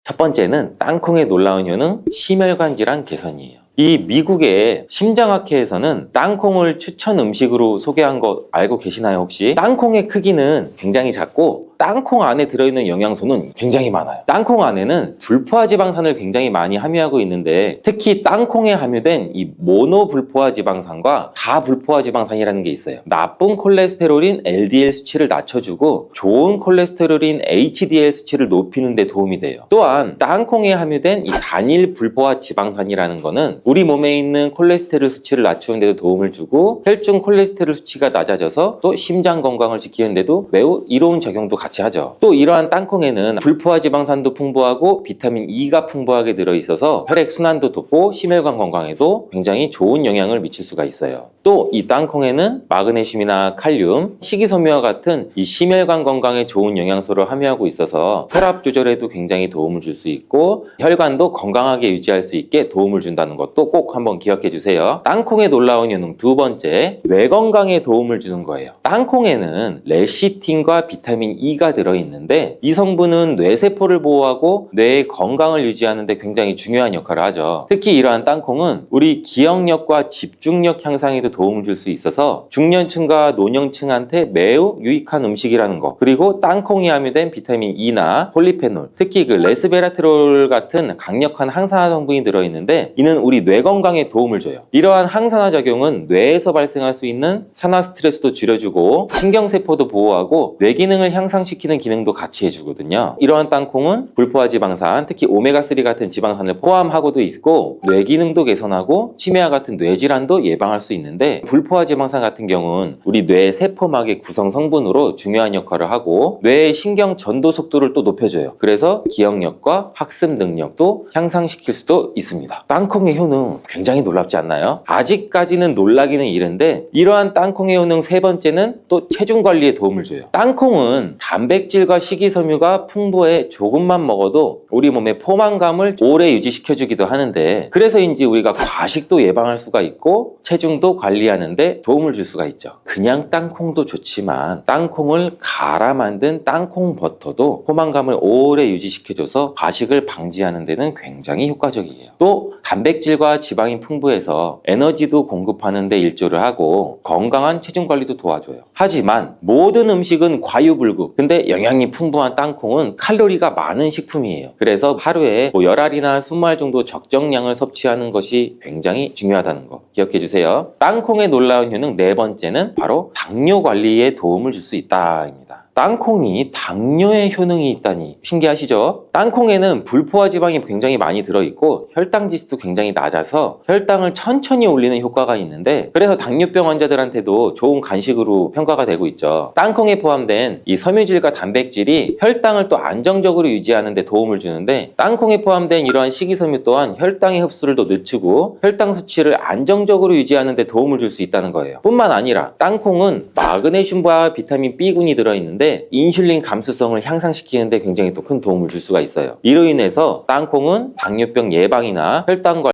Speaker 1: 첫 번째는 땅콩의 놀라운 효능, 심혈관 질환 개선이에요. 이 미국의 심장학회에서는 땅콩을 추천 음식으로 소개한 거 알고 계시나요 혹시? 땅콩의 크기는 굉장히 작고 땅콩 안에 들어있는 영양소는 굉장히 많아요. 땅콩 안에는 불포화 지방산을 굉장히 많이 함유하고 있는데, 특히 땅콩에 함유된 이 모노불포화 지방산과 다불포화 지방산이라는 게 있어요. 나쁜 콜레스테롤인 LDL 수치를 낮춰주고 좋은 콜레스테롤인 HDL 수치를 높이는 데 도움이 돼요. 또한 땅콩에 함유된 이 단일 불포화 지방산이라는 거는 우리 몸에 있는 콜레스테롤 수치를 낮추는 데도 도움을 주고 혈중 콜레스테롤 수치가 낮아져서 또 심장 건강을 지키는 데도 매우 이로운 작용도 같이 하죠. 또 이러한 땅콩에는 불포화 지방산도 풍부하고 비타민 E가 풍부하게 들어있어서 혈액 순환도 돕고 심혈관 건강에도 굉장히 좋은 영향을 미칠 수가 있어요. 또 이 땅콩에는 마그네슘이나 칼륨, 식이섬유와 같은 이 심혈관 건강에 좋은 영양소를 함유하고 있어서 혈압 조절에도 굉장히 도움을 줄 수 있고 혈관도 건강하게 유지할 수 있게 도움을 준다는 것도 꼭 한번 기억해 주세요. 땅콩의 놀라운 효능 두 번째, 뇌 건강에 도움을 주는 거예요. 땅콩에는 레시틴과 비타민 E가 들어있는데, 이 성분은 뇌세포를 보호하고 뇌의 건강을 유지하는 데 굉장히 중요한 역할을 하죠. 특히 이러한 땅콩은 우리 기억력과 집중력 향상에도 도움을 줄 수 있어서 중년층과 노년층한테 매우 유익한 음식이라는 거, 그리고 땅콩이 함유된 비타민 E나 폴리페놀, 특히 그 레스베라트롤 같은 강력한 항산화 성분이 들어있는데, 이는 우리 뇌 건강에 도움을 줘요. 이러한 항산화 작용은 뇌에서 발생할 수 있는 산화 스트레스도 줄여주고 신경세포도 보호하고 뇌 기능을 향상시키는 기능도 같이 해주거든요. 이러한 땅콩은 불포화 지방산, 특히 오메가3 같은 지방산을 포함하고도 있고 뇌 기능도 개선하고 치매와 같은 뇌질환도 예방할 수 있는데, 불포화 지방산 같은 경우는 우리 뇌 세포막의 구성 성분으로 중요한 역할을 하고 뇌의 신경 전도 속도를 또 높여줘요. 그래서 기억력과 학습 능력도 향상시킬 수도 있습니다. 땅콩의 효능 굉장히 놀랍지 않나요? 아직까지는 놀라기는 이른데, 이러한 땅콩의 효능 세 번째는 또 체중 관리에 도움을 줘요. 땅콩은 단백질과 식이섬유가 풍부해 조금만 먹어도 우리 몸의 포만감을 오래 유지시켜주기도 하는데, 그래서인지 우리가 과식도 예방할 수가 있고 체중도 관리하는데 도움을 줄 수가 있죠. 그냥 땅콩도 좋지만 땅콩을 갈아 만든 땅콩 버터도 포만감을 오래 유지시켜줘서 과식을 방지하는 데는 굉장히 효과적이에요. 또 단백질과 지방이 풍부해서 에너지도 공급하는 데 일조를 하고 건강한 체중 관리도 도와줘요. 하지만 모든 음식은 과유불급, 근데 영양이 풍부한 땅콩은 칼로리가 많은 식품이에요. 그래서 하루에 10알이나 20알 정도 적정량을 섭취하는 것이 굉장히 중요하다는 거 기억해 주세요. 땅콩의 놀라운 효능 네 번째는 바로 당뇨 관리에 도움을 줄 수 있다입니다. 땅콩이 당뇨에 효능이 있다니 신기하시죠? 땅콩에는 불포화 지방이 굉장히 많이 들어있고 혈당 지수도 굉장히 낮아서 혈당을 천천히 올리는 효과가 있는데, 그래서 당뇨병 환자들한테도 좋은 간식으로 평가가 되고 있죠. 땅콩에 포함된 이 섬유질과 단백질이 혈당을 또 안정적으로 유지하는 데 도움을 주는데, 땅콩에 포함된 이러한 식이섬유 또한 혈당의 흡수를 더 늦추고 혈당 수치를 안정적으로 유지하는 데 도움을 줄 수 있다는 거예요. 뿐만 아니라 땅콩은 마그네슘과 비타민 B군이 들어있는데 인슐린 감수성을 향상시키는 데 굉장히 또 큰 도움을 줄 수가 있어요. 이로 인해서 땅콩은 당뇨병 예방이나 혈당 관리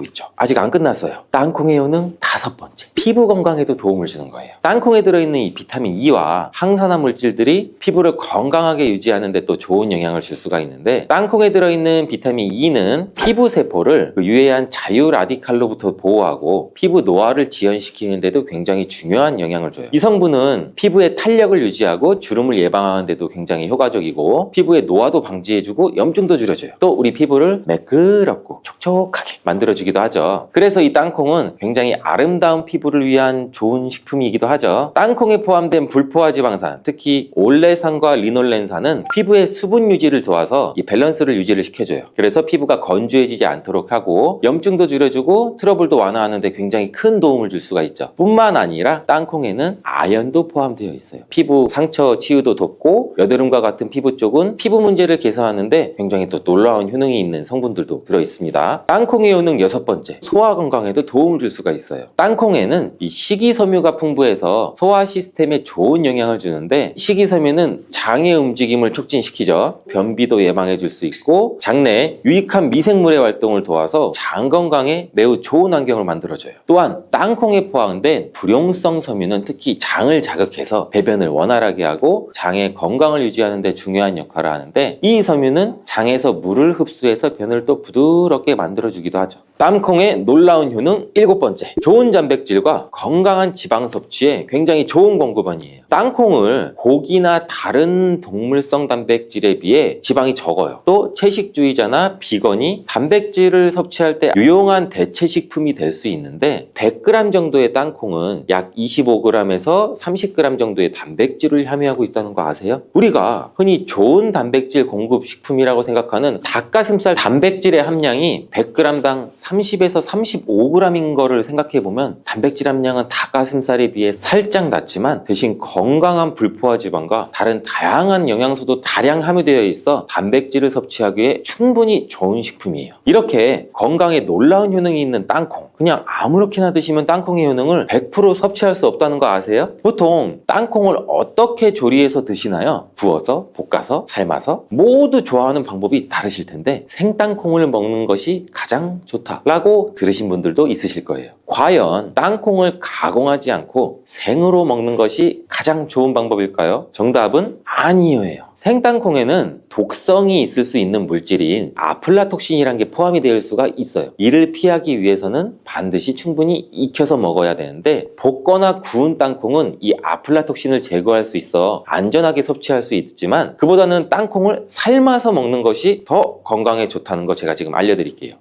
Speaker 1: 있죠. 아직 안 끝났어요. 땅콩의 효능 5번째, 피부 건강에도 도움을 주는 거예요. 땅콩에 들어있는 이 비타민 E와 항산화 물질들이 피부를 건강하게 유지하는 데 또 좋은 영향을 줄 수가 있는데, 땅콩에 들어있는 비타민 E는 피부 세포를 유해한 자유 라디칼로부터 보호하고 피부 노화를 지연시키는 데도 굉장히 중요한 영향을 줘요. 이 성분은 피부의 탄력을 유지하고 주름을 예방하는 데도 굉장히 효과적이고 피부의 노화도 방지해주고 염증도 줄여줘요. 또 우리 피부를 매끄럽고 촉촉하게 만들어주기도 하죠. 그래서 이 땅콩은 굉장히 아름다운 피부를 위한 좋은 식품이기도 하죠. 땅콩에 포함된 불포화 지방산, 특히 올레산과 리놀렌산은 피부의 수분 유지를 도와서 이 밸런스를 유지를 시켜줘요. 그래서 피부가 건조해지지 않도록 하고 염증도 줄여주고 트러블도 완화하는 데 굉장히 큰 도움을 줄 수가 있죠. 뿐만 아니라 땅콩에는 아연도 포함되어 있어요. 피부 상처 치유도 돕고 여드름과 같은 피부 쪽은 피부 문제를 개선하는 데 굉장히 또 놀라운 효능이 있는 성분들도 들어있습니다. 땅콩의 효능 6번째, 소화 건강에도 도움을 줄 수가 있어요. 땅콩에는 이 식이섬유가 풍부해서 소화 시스템에 좋은 영향을 주는데, 식이섬유는 장의 움직임을 촉진시키죠. 변비도 예방해 줄 수 있고 장내에 유익한 미생물의 활동을 도와서 장 건강에 매우 좋은 환경을 만들어줘요. 또한 땅콩에 포함된 불용성 섬유는 특히 장을 자극해서 배변을 원활하게 하고 장의 건강을 유지하는 데 중요한 역할을 하는데, 이 섬유는 장에서 물을 흡수해서 변을 또 부드럽게 만들어주기도 하죠. 땅콩의 놀라운 효능 7번째, 좋은 단백질과 건강한 지방 섭취에 굉장히 좋은 공급원이에요. 땅콩을 고기나 다른 동물성 단백질에 비해 지방이 적어요. 또 채식주의자나 비건이 단백질을 섭취할 때 유용한 대체식품이 될 수 있는데, 100g 정도의 땅콩은 약 25g에서 30g 정도의 단백질을 함유하고 있다는 거 아세요? 우리가 흔히 좋은 단백질 공급 식품이라고 생각하는 닭가슴살 단백질의 함량이 100g당 30에서 35g인 거를 생각해보면 단백질 함량은 닭가슴살에 비해 살짝 낮지만 대신 건강한 불포화 지방과 다른 다양한 영양소도 다량 함유되어 있어 단백질을 섭취하기에 충분히 좋은 식품이에요. 이렇게 건강에 놀라운 효능이 있는 땅콩, 그냥 아무렇게나 드시면 땅콩의 효능을 100% 섭취할 수 없다는 거 아세요? 보통 땅콩을 어떻게 조리해서 드시나요? 구워서, 볶아서, 삶아서? 모두 좋아하는 방법이 다르실 텐데 생땅콩을 먹는 것이 가장 좋다라고 들으신 분들도 있으실 거예요. 과연 땅콩을 가공하지 않고 생으로 먹는 것이 가장 좋은 방법일까요? 정답은 아니에요. 생땅콩에는 독성이 있을 수 있는 물질인 아플라톡신이라는 게 포함이 되어 있을 수가 있어요. 이를 피하기 위해서는 반드시 충분히 익혀서 먹어야 되는데, 볶거나 구운 땅콩은 이 아플라톡신을 제거할 수 있어 안전하게 섭취할 수 있지만 그보다는 땅콩을 삶아서 먹는 것이 더 건강에 좋다는 거 제가 지금 알려드릴게요.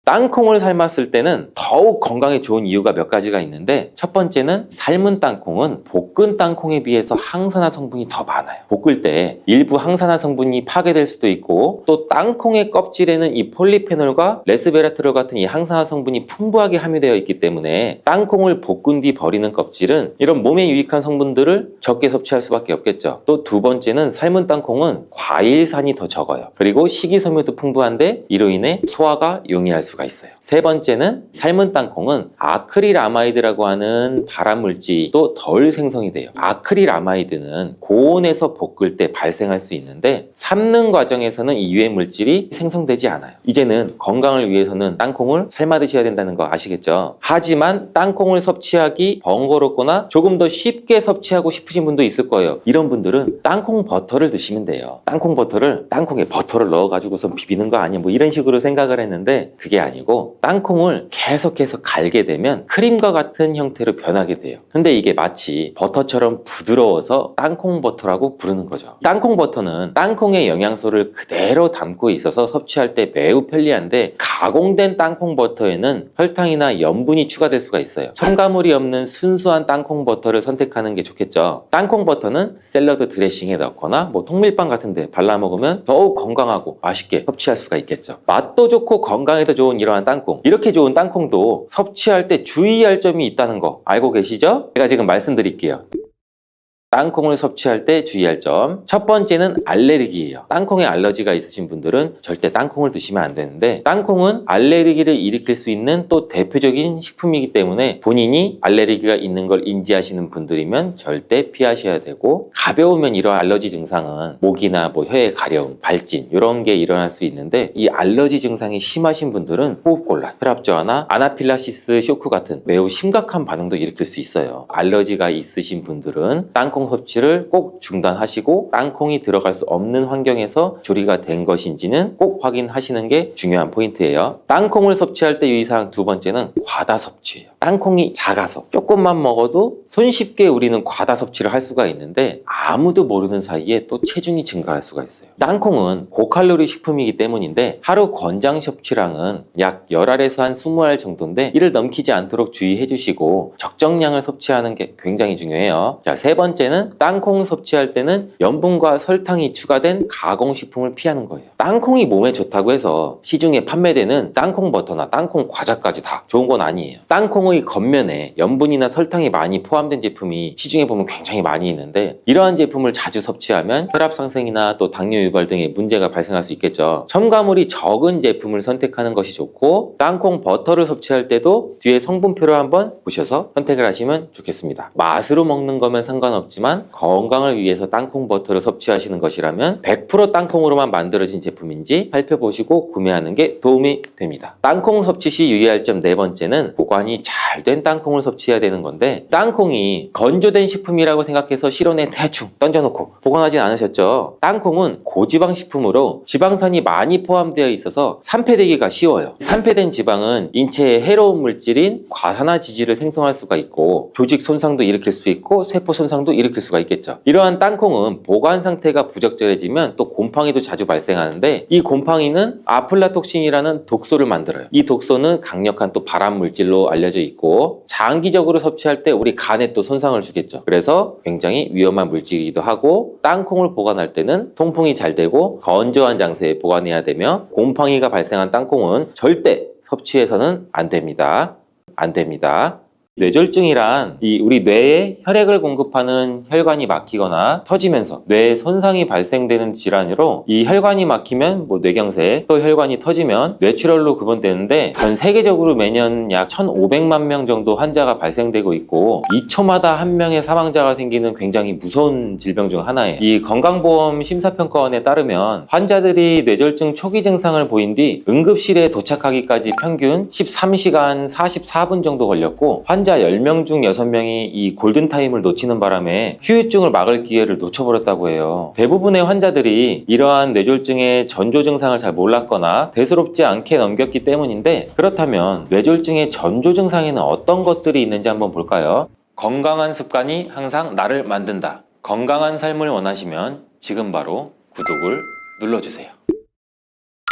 Speaker 1: 땅콩을 삶았을 때는 더욱 건강에 좋은 이유가 몇 가지가 있는데, 첫 번째는 삶은 땅콩은 볶은 땅콩에 비해서 항산화 성분이 더 많아요. 볶을 때 일부 항산화 성분이 파괴될 수도 있고, 또 땅콩의 껍질에는 이 폴리페놀과 레스베라트롤 같은 이 항산화 성분이 풍부하게 함유되어 있기 때문에 땅콩을 볶은 뒤 버리는 껍질은 이런 몸에 유익한 성분들을 적게 섭취할 수밖에 없겠죠. 또 두 번째는 삶은 땅콩은 과일산이 더 적어요. 그리고 식이섬유도 풍부한데 이로 인해 소화가 용이할 수가 있어요. 세 번째는 삶은 땅콩은 아크릴아마이드라고 하는 발암물질도 덜 생성이 돼요. 아크릴아마이드는 고온에서 볶을 때 발생할 수 있는데 삶는 과정에서는 이 유해물질이 생성되지 않아요. 이제는 건강을 위해서는 땅콩을 삶아 드셔야 된다는 거 아시겠죠? 하지만 땅콩을 섭취하기 번거롭거나 조금 더 쉽게 섭취하고 싶으신 분도 있을 거예요. 이런 분들은 땅콩 버터를 드시면 돼요. 땅콩 버터를 땅콩에 버터를 넣어가지고서 비비는 거 아니야 뭐 이런 식으로 생각을 했는데 그게 아니고 땅콩을 계속해서 갈게 되면 크림과 같은 형태로 변하게 돼요. 근데 이게 마치 버터처럼 부드러워서 땅콩 버터라고 부르는 거죠. 땅콩 버터는 땅콩의 영양소를 그대로 담고 있어서 섭취할 때 매우 편리한데, 가공된 땅콩 버터에는 설탕이나 염분이 추가될 수가 있어요. 첨가물이 없는 순수한 땅콩 버터를 선택하는 게 좋겠죠. 땅콩 버터는 샐러드 드레싱에 넣거나 통밀빵 같은 데 발라 먹으면 더욱 건강하고 맛있게 섭취할 수가 있겠죠. 맛도 좋고 건강에도 좋은 이러한 땅콩, 이렇게 좋은 땅콩도 섭취할 때 주의할 점이 있다는 거 알고 계시죠? 제가 지금 말씀드릴게요. 땅콩을 섭취할 때 주의할 점, 첫 번째는 알레르기예요. 땅콩에 알러지가 있으신 분들은 절대 땅콩을 드시면 안 되는데, 땅콩은 알레르기를 일으킬 수 있는 또 대표적인 식품이기 때문에 본인이 알레르기가 있는 걸 인지하시는 분들이면 절대 피하셔야 되고, 가벼우면 이러한 알러지 증상은 목이나 혀의 가려움, 발진 이런 게 일어날 수 있는데, 이 알러지 증상이 심하신 분들은 호흡곤란, 혈압 저하나 아나필락시스 쇼크 같은 매우 심각한 반응도 일으킬 수 있어요. 알러지가 있으신 분들은 땅콩 섭취를 꼭 중단하시고, 땅콩이 들어갈 수 없는 환경에서 조리가 된 것인지는 꼭 확인하시는 게 중요한 포인트예요. 땅콩을 섭취할 때 유의사항 두 번째는 과다 섭취예요. 땅콩이 작아서 조금만 먹어도 손쉽게 우리는 과다 섭취를 할 수가 있는데, 아무도 모르는 사이에 또 체중이 증가할 수가 있어요. 땅콩은 고칼로리 식품이기 때문인데 하루 권장 섭취량은 약 10알에서 한 20알 정도인데, 이를 넘기지 않도록 주의해 주시고 적정량을 섭취하는 게 굉장히 중요해요. 자, 세 번째는 땅콩 섭취할 때는 염분과 설탕이 추가된 가공식품을 피하는 거예요. 땅콩이 몸에 좋다고 해서 시중에 판매되는 땅콩 버터나 땅콩 과자까지 다 좋은 건 아니에요. 땅콩의 겉면에 염분이나 설탕이 많이 포함된 제품이 시중에 보면 굉장히 많이 있는데, 이러한 제품을 자주 섭취하면 혈압 상승이나 또 당뇨 유발 등의 문제가 발생할 수 있겠죠. 첨가물이 적은 제품을 선택하는 것이 좋고, 땅콩 버터를 섭취할 때도 뒤에 성분표를 한번 보셔서 선택을 하시면 좋겠습니다. 맛으로 먹는 거면 상관없지만 건강을 위해서 땅콩 버터를 섭취하시는 것이라면 100% 땅콩으로만 만들어진 제품인지 살펴보시고 구매하는 게 도움이 됩니다. 땅콩 섭취 시 유의할 점 네 번째는 보관이 잘 된 땅콩을 섭취해야 되는 건데, 땅콩이 건조된 식품이라고 생각해서 실온에 대충 던져놓고 보관하진 않으셨죠? 땅콩은 고지방 식품으로 지방산이 많이 포함되어 있어서 산패되기가 쉬워요. 산패된 지방은 인체에 해로운 물질인 과산화지질을 생성할 수가 있고, 조직 손상도 일으킬 수 있고 세포 손상도 일으킬 수가 있겠죠. 이러한 땅콩은 보관 상태가 부적절해지면 또 곰팡이도 자주 발생하는데, 이 곰팡이는 아플라톡신이라는 독소를 만들어요. 이 독소는 강력한 또 발암 물질로 알려져 있고, 장기적으로 섭취할 때 우리 간에 또 손상을 주겠죠. 그래서 굉장히 위험한 물질이기도 하고, 땅콩을 보관할 때는 통풍이 잘 되고 건조한 장소에 보관해야 되며, 곰팡이가 발생한 땅콩은 절대 섭취해서는 안 됩니다. 안 됩니다. 뇌졸중이란 우리 뇌에 혈액을 공급하는 혈관이 막히거나 터지면서 뇌에 손상이 발생되는 질환으로, 이 혈관이 막히면 뇌경색, 또 혈관이 터지면 뇌출혈로 구분되는데, 전 세계적으로 매년 약 1,500만 명 정도 환자가 발생되고 있고, 2초마다 한 명의 사망자가 생기는 굉장히 무서운 질병 중 하나예요. 이 건강보험 심사평가원에 따르면 환자들이 뇌졸중 초기 증상을 보인 뒤 응급실에 도착하기까지 평균 13시간 44분 정도 걸렸고, 환자 10명 중 6명이 이 골든타임을 놓치는 바람에 후유증을 막을 기회를 놓쳐버렸다고 해요. 대부분의 환자들이 이러한 뇌졸중의 전조 증상을 잘 몰랐거나 대수롭지 않게 넘겼기 때문인데, 그렇다면 뇌졸중의 전조 증상에는 어떤 것들이 있는지 한번 볼까요? 건강한 습관이 항상 나를 만든다. 건강한 삶을 원하시면 지금 바로 구독을 눌러주세요.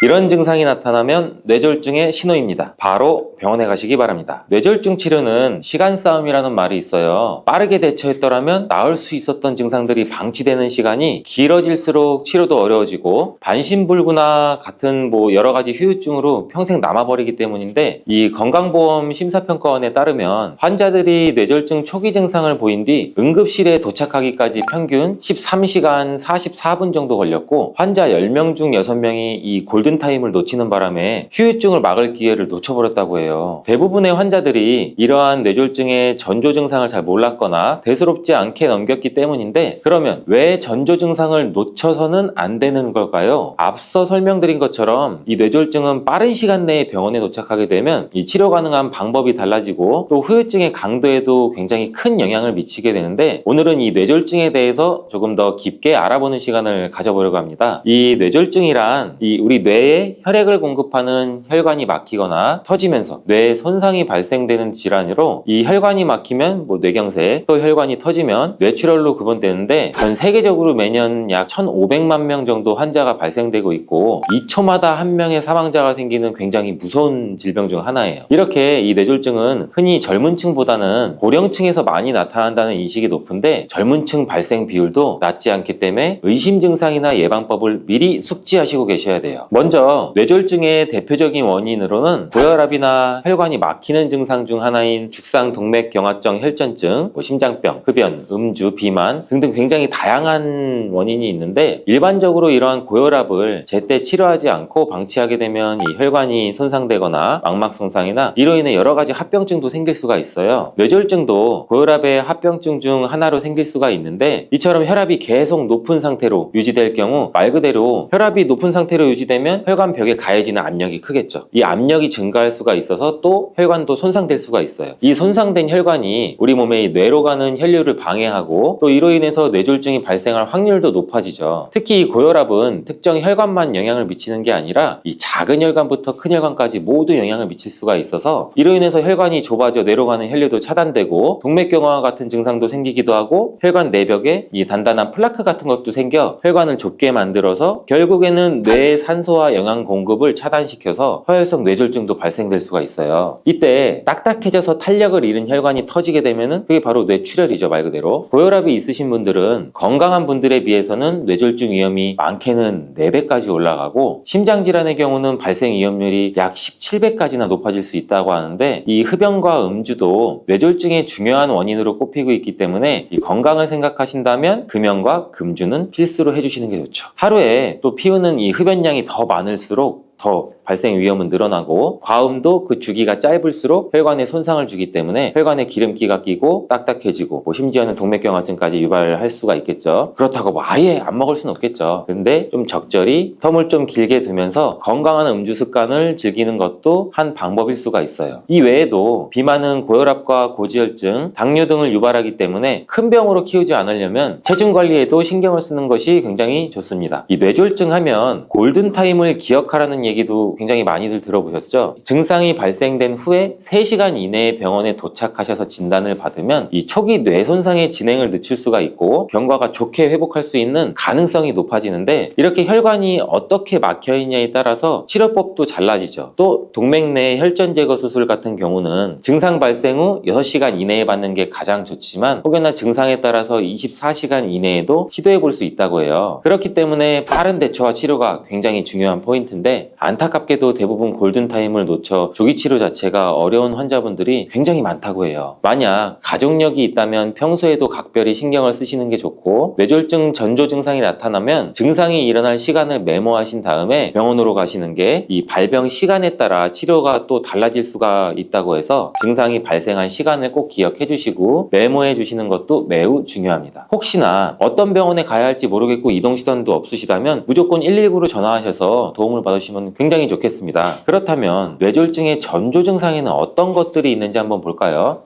Speaker 1: 이런 증상이 나타나면 뇌졸중의 신호입니다. 바로 병원에 가시기 바랍니다. 뇌졸중 치료는 시간 싸움이라는 말이 있어요. 빠르게 대처했더라면 나을 수 있었던 증상들이 방치되는 시간이 길어질수록 치료도 어려워지고, 반신불구나 같은 여러 가지 후유증으로 평생 남아버리기 때문인데, 이 건강보험 심사평가원에 따르면 환자들이 뇌졸중 초기 증상을 보인 뒤 응급실에 도착하기까지 평균 13시간 44분 정도 걸렸고, 환자 10명 중 6명이 이 골든타임을 놓치는 바람에 후유증을 막을 기회를 놓쳐버렸다고 해요. 대부분의 환자들이 이러한 뇌졸중의 전조 증상을 잘 몰랐거나 대수롭지 않게 넘겼기 때문인데, 그러면 왜 전조 증상을 놓쳐서는 안 되는 걸까요? 앞서 설명드린 것처럼 이 뇌졸중은 빠른 시간 내에 병원에 도착하게 되면 이 치료 가능한 방법이 달라지고, 또 후유증의 강도에도 굉장히 큰 영향을 미치게 되는데, 오늘은 이 뇌졸중에 대해서 조금 더 깊게 알아보는 시간을 가져보려고 합니다. 이 뇌졸중이란 우리 뇌 뇌에 혈액을 공급하는 혈관이 막히거나 터지면서 뇌에 손상이 발생되는 질환으로 이 혈관이 막히면 뇌경색, 또 혈관이 터지면 뇌출혈로 구분되는데 전 세계적으로 매년 약 1,500만 명 정도 환자가 발생되고 있고 2초마다 한 명의 사망자가 생기는 굉장히 무서운 질병 중 하나예요. 이렇게 이 뇌졸중은 흔히 젊은 층보다는 고령층에서 많이 나타난다는 인식이 높은데 젊은 층 발생 비율도 낮지 않기 때문에 의심 증상이나 예방법을 미리 숙지하시고 계셔야 돼요. 먼저 뇌졸중의 대표적인 원인으로는 고혈압이나 혈관이 막히는 증상 중 하나인 죽상동맥경화성 혈전증, 심장병, 흡연, 음주, 비만 등등 굉장히 다양한 원인이 있는데 일반적으로 이러한 고혈압을 제때 치료하지 않고 방치하게 되면 이 혈관이 손상되거나 망막 손상이나 이로 인해 여러 가지 합병증도 생길 수가 있어요. 뇌졸중도 고혈압의 합병증 중 하나로 생길 수가 있는데 이처럼 혈압이 계속 높은 상태로 유지될 경우 말 그대로 혈압이 높은 상태로 유지되면 혈관벽에 가해지는 압력이 크겠죠. 이 압력이 증가할 수가 있어서 또 혈관도 손상될 수가 있어요. 이 손상된 혈관이 우리 몸의 뇌로 가는 혈류를 방해하고 또 이로 인해서 뇌졸중이 발생할 확률도 높아지죠. 특히 이 고혈압은 특정 혈관만 영향을 미치는 게 아니라 이 작은 혈관부터 큰 혈관까지 모두 영향을 미칠 수가 있어서 이로 인해서 혈관이 좁아져 뇌로 가는 혈류도 차단되고 동맥경화 같은 증상도 생기기도 하고 혈관 내벽에 이 단단한 플라크 같은 것도 생겨 혈관을 좁게 만들어서 결국에는 뇌의 산소와 영양 공급을 차단시켜서 허혈성 뇌졸중도 발생될 수가 있어요. 이때 딱딱해져서 탄력을 잃은 혈관이 터지게 되면은 그게 바로 뇌출혈이죠, 말 그대로. 고혈압이 있으신 분들은 건강한 분들에 비해서는 뇌졸중 위험이 많게는 4배까지 올라가고 심장질환의 경우는 발생 위험률이 약 17배까지나 높아질 수 있다고 하는데 이 흡연과 음주도 뇌졸중의 중요한 원인으로 꼽히고 있기 때문에 이 건강을 생각하신다면 금연과 금주는 필수로 해주시는 게 좋죠. 하루에 또 피우는 이 흡연량이 더 많을수록 더 발생 위험은 늘어나고 과음도 그 주기가 짧을수록 혈관에 손상을 주기 때문에 혈관에 기름기가 끼고 딱딱해지고 심지어는 동맥경화증까지 유발할 수가 있겠죠. 그렇다고 아예 안 먹을 수는 없겠죠. 근데 좀 적절히 텀을 좀 길게 두면서 건강한 음주 습관을 즐기는 것도 한 방법일 수가 있어요. 이 외에도 비만은 고혈압과 고지혈증, 당뇨 등을 유발하기 때문에 큰 병으로 키우지 않으려면 체중 관리에도 신경을 쓰는 것이 굉장히 좋습니다. 이 뇌졸중 하면 골든타임을 기억하라는 얘기도 굉장히 많이들 들어보셨죠? 증상이 발생된 후에 3시간 이내에 병원에 도착하셔서 진단을 받으면 이 초기 뇌 손상의 진행을 늦출 수가 있고 경과가 좋게 회복할 수 있는 가능성이 높아지는데 이렇게 혈관이 어떻게 막혀 있냐에 따라서 치료법도 달라지죠. 또 동맥내 혈전 제거 수술 같은 경우는 증상 발생 후 6시간 이내에 받는 게 가장 좋지만 혹여나 증상에 따라서 24시간 이내에도 시도해 볼 수 있다고 해요. 그렇기 때문에 빠른 대처와 치료가 굉장히 중요한 포인트인데 안타깝게도 대부분 골든타임을 놓쳐 조기치료 자체가 어려운 환자분들이 굉장히 많다고 해요. 만약 가족력이 있다면 평소에도 각별히 신경을 쓰시는 게 좋고 뇌졸중 전조 증상이 나타나면 증상이 일어날 시간을 메모하신 다음에 병원으로 가시는 게 이 발병 시간에 따라 치료가 또 달라질 수가 있다고 해서 증상이 발생한 시간을 꼭 기억해 주시고 메모해 주시는 것도 매우 중요합니다. 혹시나 어떤 병원에 가야 할지 모르겠고 이동 시간도 없으시다면 무조건 119로 전화하셔서 도움을 받으시면 굉장히 좋겠습니다. 그렇다면 뇌졸중의 전조 증상에는 어떤 것들이 있는지 한번 볼까요?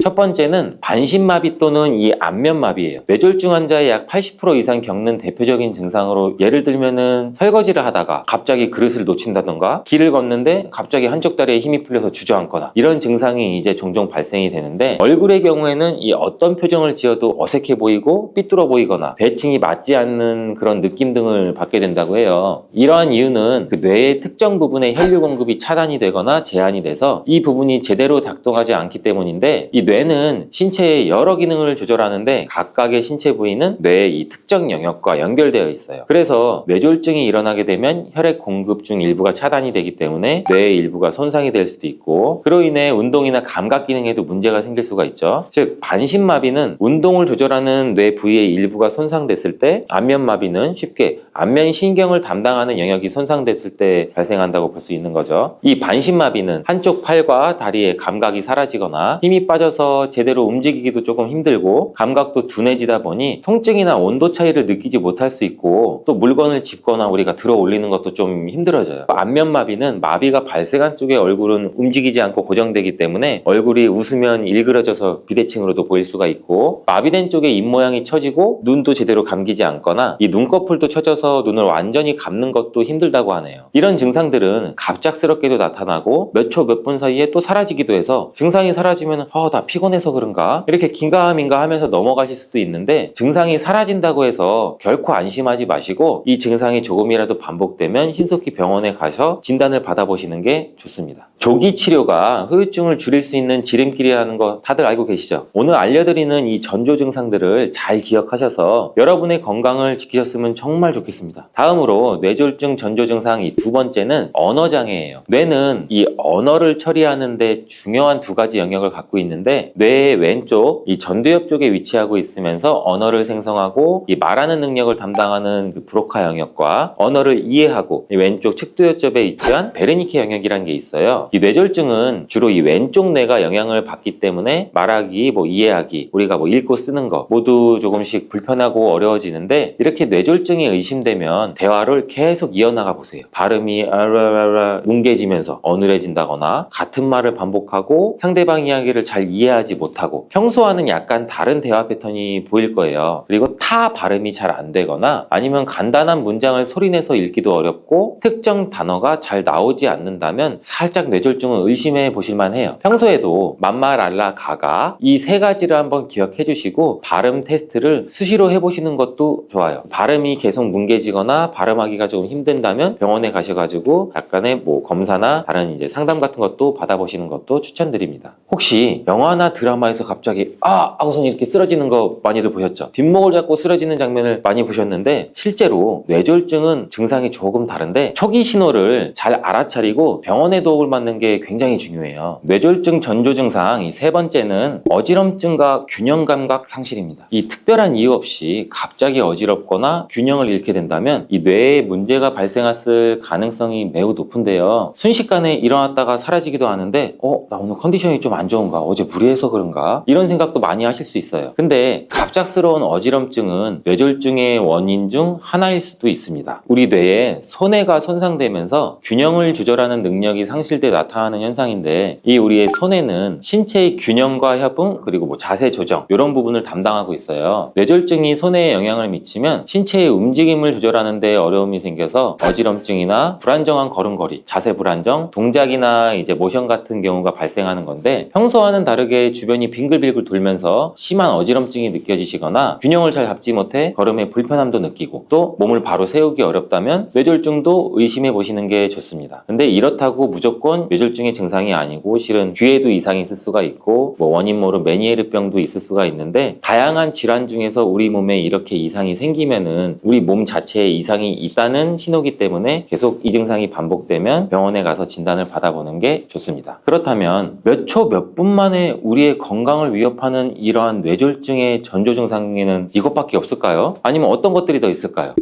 Speaker 1: 첫 번째는 반신마비 또는 이 안면마비예요. 뇌졸중 환자의 약 80% 이상 겪는 대표적인 증상으로 예를 들면은 설거지를 하다가 갑자기 그릇을 놓친다던가 길을 걷는데 갑자기 한쪽 다리에 힘이 풀려서 주저앉거나 이런 증상이 이제 종종 발생이 되는데 얼굴의 경우에는 이 어떤 표정을 지어도 어색해 보이고 삐뚤어 보이거나 대칭이 맞지 않는 그런 느낌 등을 받게 된다고 해요. 이러한 이유는 그 뇌의 특정 부분의 혈류 공급이 차단이 되거나 제한이 돼서 이 부분이 제대로 작동하지 않기 때문인데 이 뇌는 신체의 여러 기능을 조절하는데 각각의 신체 부위는 뇌의 이 특정 영역과 연결되어 있어요. 그래서 뇌졸중이 일어나게 되면 혈액 공급 중 일부가 차단이 되기 때문에 뇌의 일부가 손상이 될 수도 있고 그로 인해 운동이나 감각 기능에도 문제가 생길 수가 있죠. 즉 반신마비는 운동을 조절하는 뇌 부위의 일부가 손상됐을 때, 안면마비는 쉽게 안면 신경을 담당하는 영역이 손상됐을 때 발생한다고 볼 수 있는 거죠. 이 반신마비는 한쪽 팔과 다리의 감각이 사라지거나 힘이 빠져서 처져서 제대로 움직이기도 조금 힘들고 감각도 둔해지다 보니 통증이나 온도 차이를 느끼지 못할 수 있고 또 물건을 짚거나 우리가 들어 올리는 것도 좀 힘들어져요. 안면마비는 마비가 발생한 쪽의 얼굴은 움직이지 않고 고정되기 때문에 얼굴이 웃으면 일그러져서 비대칭으로도 보일 수가 있고, 마비된 쪽의 입모양이 처지고 눈도 제대로 감기지 않거나 이 눈꺼풀도 처져서 눈을 완전히 감는 것도 힘들다고 하네요. 이런 증상들은 갑작스럽게도 나타나고 몇 초 몇 분 사이에 또 사라지기도 해서 증상이 사라지면 나 피곤해서 그런가? 이렇게 긴가민가 하면서 넘어가실 수도 있는데, 증상이 사라진다고 해서 결코 안심하지 마시고 이 증상이 조금이라도 반복되면 신속히 병원에 가서 진단을 받아보시는 게 좋습니다. 조기 치료가 후유증을 줄일 수 있는 지름길이라는 거 다들 알고 계시죠? 오늘 알려드리는 이 전조 증상들을 잘 기억하셔서 여러분의 건강을 지키셨으면 정말 좋겠습니다. 다음으로 뇌졸중 전조 증상 이 두 번째는 언어장애예요. 뇌는 이 언어를 처리하는데 중요한 두 가지 영역을 갖고 있는데, 뇌의 왼쪽 이 전두엽 쪽에 위치하고 있으면서 언어를 생성하고 이 말하는 능력을 담당하는 그 브로카 영역과 언어를 이해하고 이 왼쪽 측두엽 쪽에 위치한 베르니케 영역이라는 게 있어요. 이 뇌졸중은 주로 이 왼쪽 뇌가 영향을 받기 때문에 말하기, 이해하기, 우리가 읽고 쓰는 거 모두 조금씩 불편하고 어려워지는데, 이렇게 뇌졸중이 의심되면 대화를 계속 이어나가 보세요. 발음이 아라라라 뭉개지면서 어눌해진다거나 같은 말을 반복하고 상대방 이야기를 잘 이해하지 못하고 평소와는 약간 다른 대화 패턴이 보일 거예요. 그리고 타 발음이 잘 안 되거나 아니면 간단한 문장을 소리내서 읽기도 어렵고 특정 단어가 잘 나오지 않는다면 살짝 뇌졸중은 의심해 보실만 해요. 평소에도 맘마랄라 가가 이 세 가지를 한번 기억해 주시고 발음 테스트를 수시로 해보시는 것도 좋아요. 발음이 계속 뭉개지거나 발음하기가 좀 힘든다면 병원에 가셔가지고 약간의 검사나 다른 이제 상담 같은 것도 받아보시는 것도 추천드립니다. 혹시 영화나 드라마에서 갑자기 하고선 이렇게 쓰러지는 거 많이들 보셨죠? 뒷목을 잡고 쓰러지는 장면을 많이 보셨는데, 실제로 뇌졸중은 증상이 조금 다른데 초기 신호를 잘 알아차리고 병원에 도움을 받는 게 굉장히 중요해요. 뇌졸중 전조 증상 이 세 번째는 어지럼증과 균형 감각 상실입니다. 이 특별한 이유 없이 갑자기 어지럽거나 균형을 잃게 된다면 이 뇌에 문제가 발생했을 가능성이 매우 높은데요. 순식간에 일어났다가 사라지기도 하는데 나 오늘 컨디션이 좀 안 좋은가? 어제 무리해서 그런가? 이런 생각도 많이 하실 수 있어요. 근데 갑작스러운 어지럼증은 뇌졸중의 원인 중 하나일 수도 있습니다. 우리 뇌에 손해가 손상되면서 균형을 조절하는 능력이 상실돼 나타나는 현상인데, 이 우리의 손해는 신체의 균형과 협응 그리고 자세 조정 이런 부분을 담당하고 있어요. 뇌졸중이 손해에 영향을 미치면 신체의 움직임을 조절하는 데 어려움이 생겨서 어지럼증이나 불안정한 걸음걸이, 자세 불안정, 동작이나 모션 같은 경우가 발생하는 건데, 평소와는 다르게 주변이 빙글빙글 돌면서 심한 어지럼증이 느껴지시거나 균형을 잘 잡지 못해 걸음에 불편함도 느끼고 또 몸을 바로 세우기 어렵다면 뇌졸중도 의심해 보시는 게 좋습니다. 근데 이렇다고 무조건 뇌졸중의 증상이 아니고 실은 귀에도 이상이 있을 수가 있고 원인 모를 메니에르병도 있을 수가 있는데, 다양한 질환 중에서 우리 몸에 이렇게 이상이 생기면은 우리 몸 자체에 이상이 있다는 신호기 때문에 계속 이 증상이 반복되면 병원에 가서 진단을 받아보는 게 좋습니다. 그렇다면 몇 초 몇 분 만에 우리의 건강을 위협하는 이러한 뇌졸중의 전조 증상에는 이것밖에 없을까요? 아니면 어떤 것들이 더 있을까요?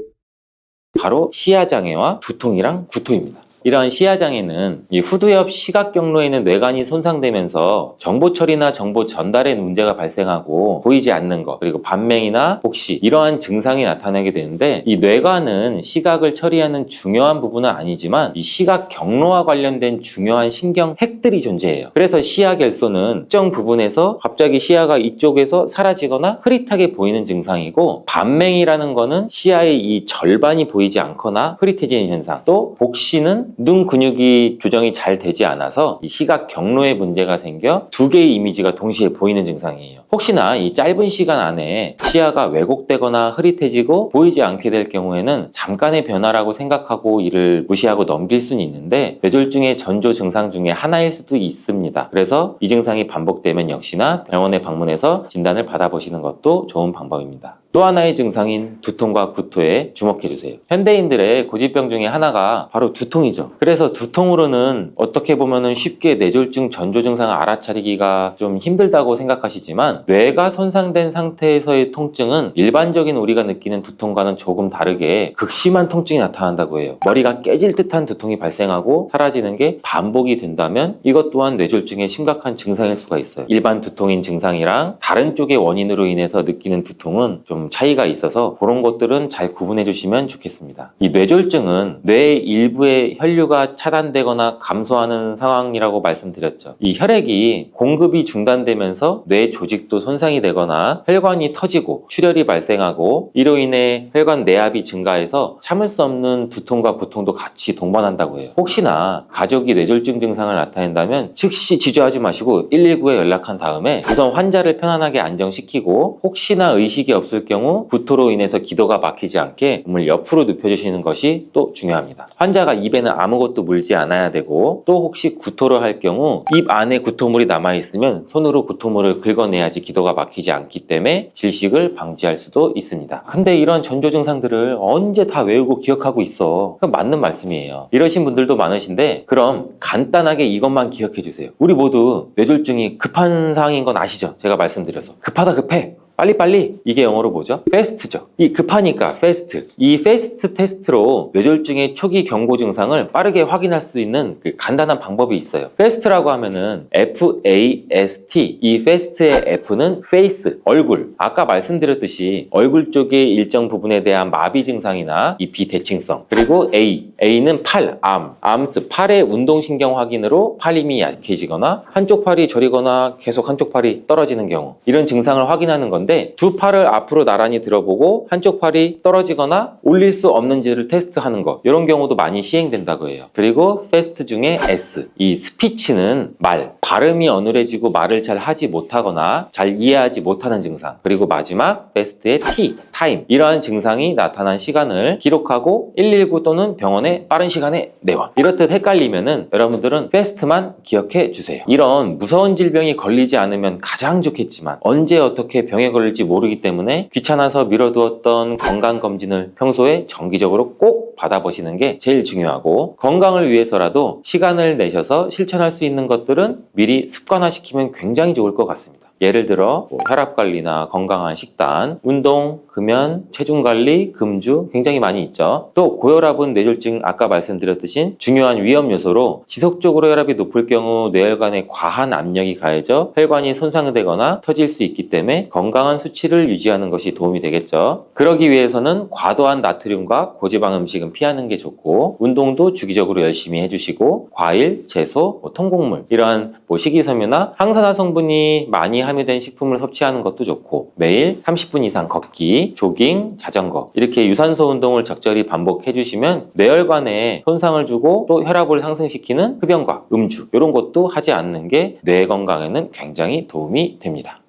Speaker 1: 바로 시야장애와 두통이랑 구토입니다. 이러한 시야장애는 이 후두엽 시각 경로에 있는 뇌관이 손상되면서 정보 처리나 정보 전달에 문제가 발생하고 보이지 않는 것, 그리고 반맹이나 복시 이러한 증상이 나타나게 되는데, 이 뇌관은 시각을 처리하는 중요한 부분은 아니지만 이 시각 경로와 관련된 중요한 신경 핵들이 존재해요. 그래서 시야 결손은 특정 부분에서 갑자기 시야가 이쪽에서 사라지거나 흐릿하게 보이는 증상이고, 반맹이라는 거는 시야의 이 절반이 보이지 않거나 흐릿해지는 현상, 또 복시는 눈 근육이 조정이 잘 되지 않아서 이 시각 경로에 문제가 생겨 두 개의 이미지가 동시에 보이는 증상이에요. 혹시나 이 짧은 시간 안에 시야가 왜곡되거나 흐릿해지고 보이지 않게 될 경우에는 잠깐의 변화라고 생각하고 이를 무시하고 넘길 수는 있는데, 뇌졸중의 전조 증상 중에 하나일 수도 있습니다. 그래서 이 증상이 반복되면 역시나 병원에 방문해서 진단을 받아보시는 것도 좋은 방법입니다. 또 하나의 증상인 두통과 구토에 주목해주세요. 현대인들의 고질병 중에 하나가 바로 두통이죠. 그래서 두통으로는 어떻게 보면 쉽게 뇌졸중 전조 증상을 알아차리기가 좀 힘들다고 생각하시지만, 뇌가 손상된 상태에서의 통증은 일반적인 우리가 느끼는 두통과는 조금 다르게 극심한 통증이 나타난다고 해요. 머리가 깨질 듯한 두통이 발생하고 사라지는 게 반복이 된다면 이것 또한 뇌졸중의 심각한 증상일 수가 있어요. 일반 두통인 증상이랑 다른 쪽의 원인으로 인해서 느끼는 두통은 좀 차이가 있어서 그런 것들은 잘 구분해 주시면 좋겠습니다. 이 뇌졸중은 뇌의 일부의 혈류가 차단되거나 감소하는 상황이라고 말씀드렸죠. 이 혈액이 공급이 중단되면서 뇌 조직도 손상이 되거나 혈관이 터지고 출혈이 발생하고, 이로 인해 혈관 내압이 증가해서 참을 수 없는 두통과 구통도 같이 동반한다고 해요. 혹시나 가족이 뇌졸중 증상을 나타낸다면 즉시 지조하지 마시고 119에 연락한 다음에 우선 환자를 편안하게 안정시키고, 혹시나 의식이 없을 경우 구토로 인해서 기도가 막히지 않게 몸을 옆으로 눕혀주시는 것이 또 중요합니다. 환자가 입에는 아무것도 물지 않아야 되고, 또 혹시 구토를 할 경우 입 안에 구토물이 남아있으면 손으로 구토물을 긁어내야지 기도가 막히지 않기 때문에 질식을 방지할 수도 있습니다. 근데 이런 전조 증상들을 언제 다 외우고 기억하고 있어? 그건 맞는 말씀이에요. 이러신 분들도 많으신데, 그럼 간단하게 이것만 기억해 주세요. 우리 모두 뇌졸중이 급한 상황인 건 아시죠? 제가 말씀드려서 급하다 급해, 빨리빨리, 이게 영어로 뭐죠? 패스트죠. 이 급하니까 패스트. 이 패스트 테스트로 뇌졸중의 초기 경고 증상을 빠르게 확인할 수 있는 그 간단한 방법이 있어요. 패스트라고 하면은 FAST. 이 패스트의 F는 face, 얼굴. 아까 말씀드렸듯이 얼굴 쪽의 일정 부분에 대한 마비 증상이나 이 비대칭성. 그리고 A는 팔, arms. 팔의 운동신경 확인으로 팔 힘이 약해지거나 한쪽 팔이 저리거나 계속 한쪽 팔이 떨어지는 경우, 이런 증상을 확인하는 건데, 두 팔을 앞으로 나란히 들어보고 한쪽 팔이 떨어지거나 올릴 수 없는지를 테스트하는 것, 이런 경우도 많이 시행된다고 해요. 그리고 패스트 중에 S, 이 스피치는 말, 발음이 어눌해지고 말을 잘 하지 못하거나 잘 이해하지 못하는 증상. 그리고 마지막 패스트의 T, 타임, 이러한 증상이 나타난 시간을 기록하고 119 또는 병원에 빠른 시간에 내원. 이렇듯 헷갈리면은 여러분들은 패스트만 기억해 주세요. 이런 무서운 질병이 걸리지 않으면 가장 좋겠지만 언제 어떻게 병에 걸릴지 모르기 때문에 귀찮아서 미뤄두었던 건강검진을 평소에 정기적으로 꼭 받아보시는 게 제일 중요하고, 건강을 위해서라도 시간을 내셔서 실천할 수 있는 것들은 미리 습관화시키면 굉장히 좋을 것 같습니다. 예를 들어 혈압관리나 건강한 식단, 운동, 금연, 체중관리, 금주 굉장히 많이 있죠. 또 고혈압은 뇌졸중 아까 말씀드렸듯이 중요한 위험 요소로, 지속적으로 혈압이 높을 경우 뇌혈관에 과한 압력이 가해져 혈관이 손상되거나 터질 수 있기 때문에 건강한 수치를 유지하는 것이 도움이 되겠죠. 그러기 위해서는 과도한 나트륨과 고지방 음식은 피하는 게 좋고, 운동도 주기적으로 열심히 해주시고, 과일, 채소, 통곡물, 이러한 식이섬유나 항산화 성분이 많이 함유된 식품을 섭취하는 것도 좋고, 매일 30분 이상 걷기, 조깅, 자전거, 이렇게 유산소 운동을 적절히 반복해 주시면 뇌혈관에 손상을 주고 또 혈압을 상승시키는 흡연과 음주, 이런 것도 하지 않는 게 뇌 건강에는 굉장히 도움이 됩니다.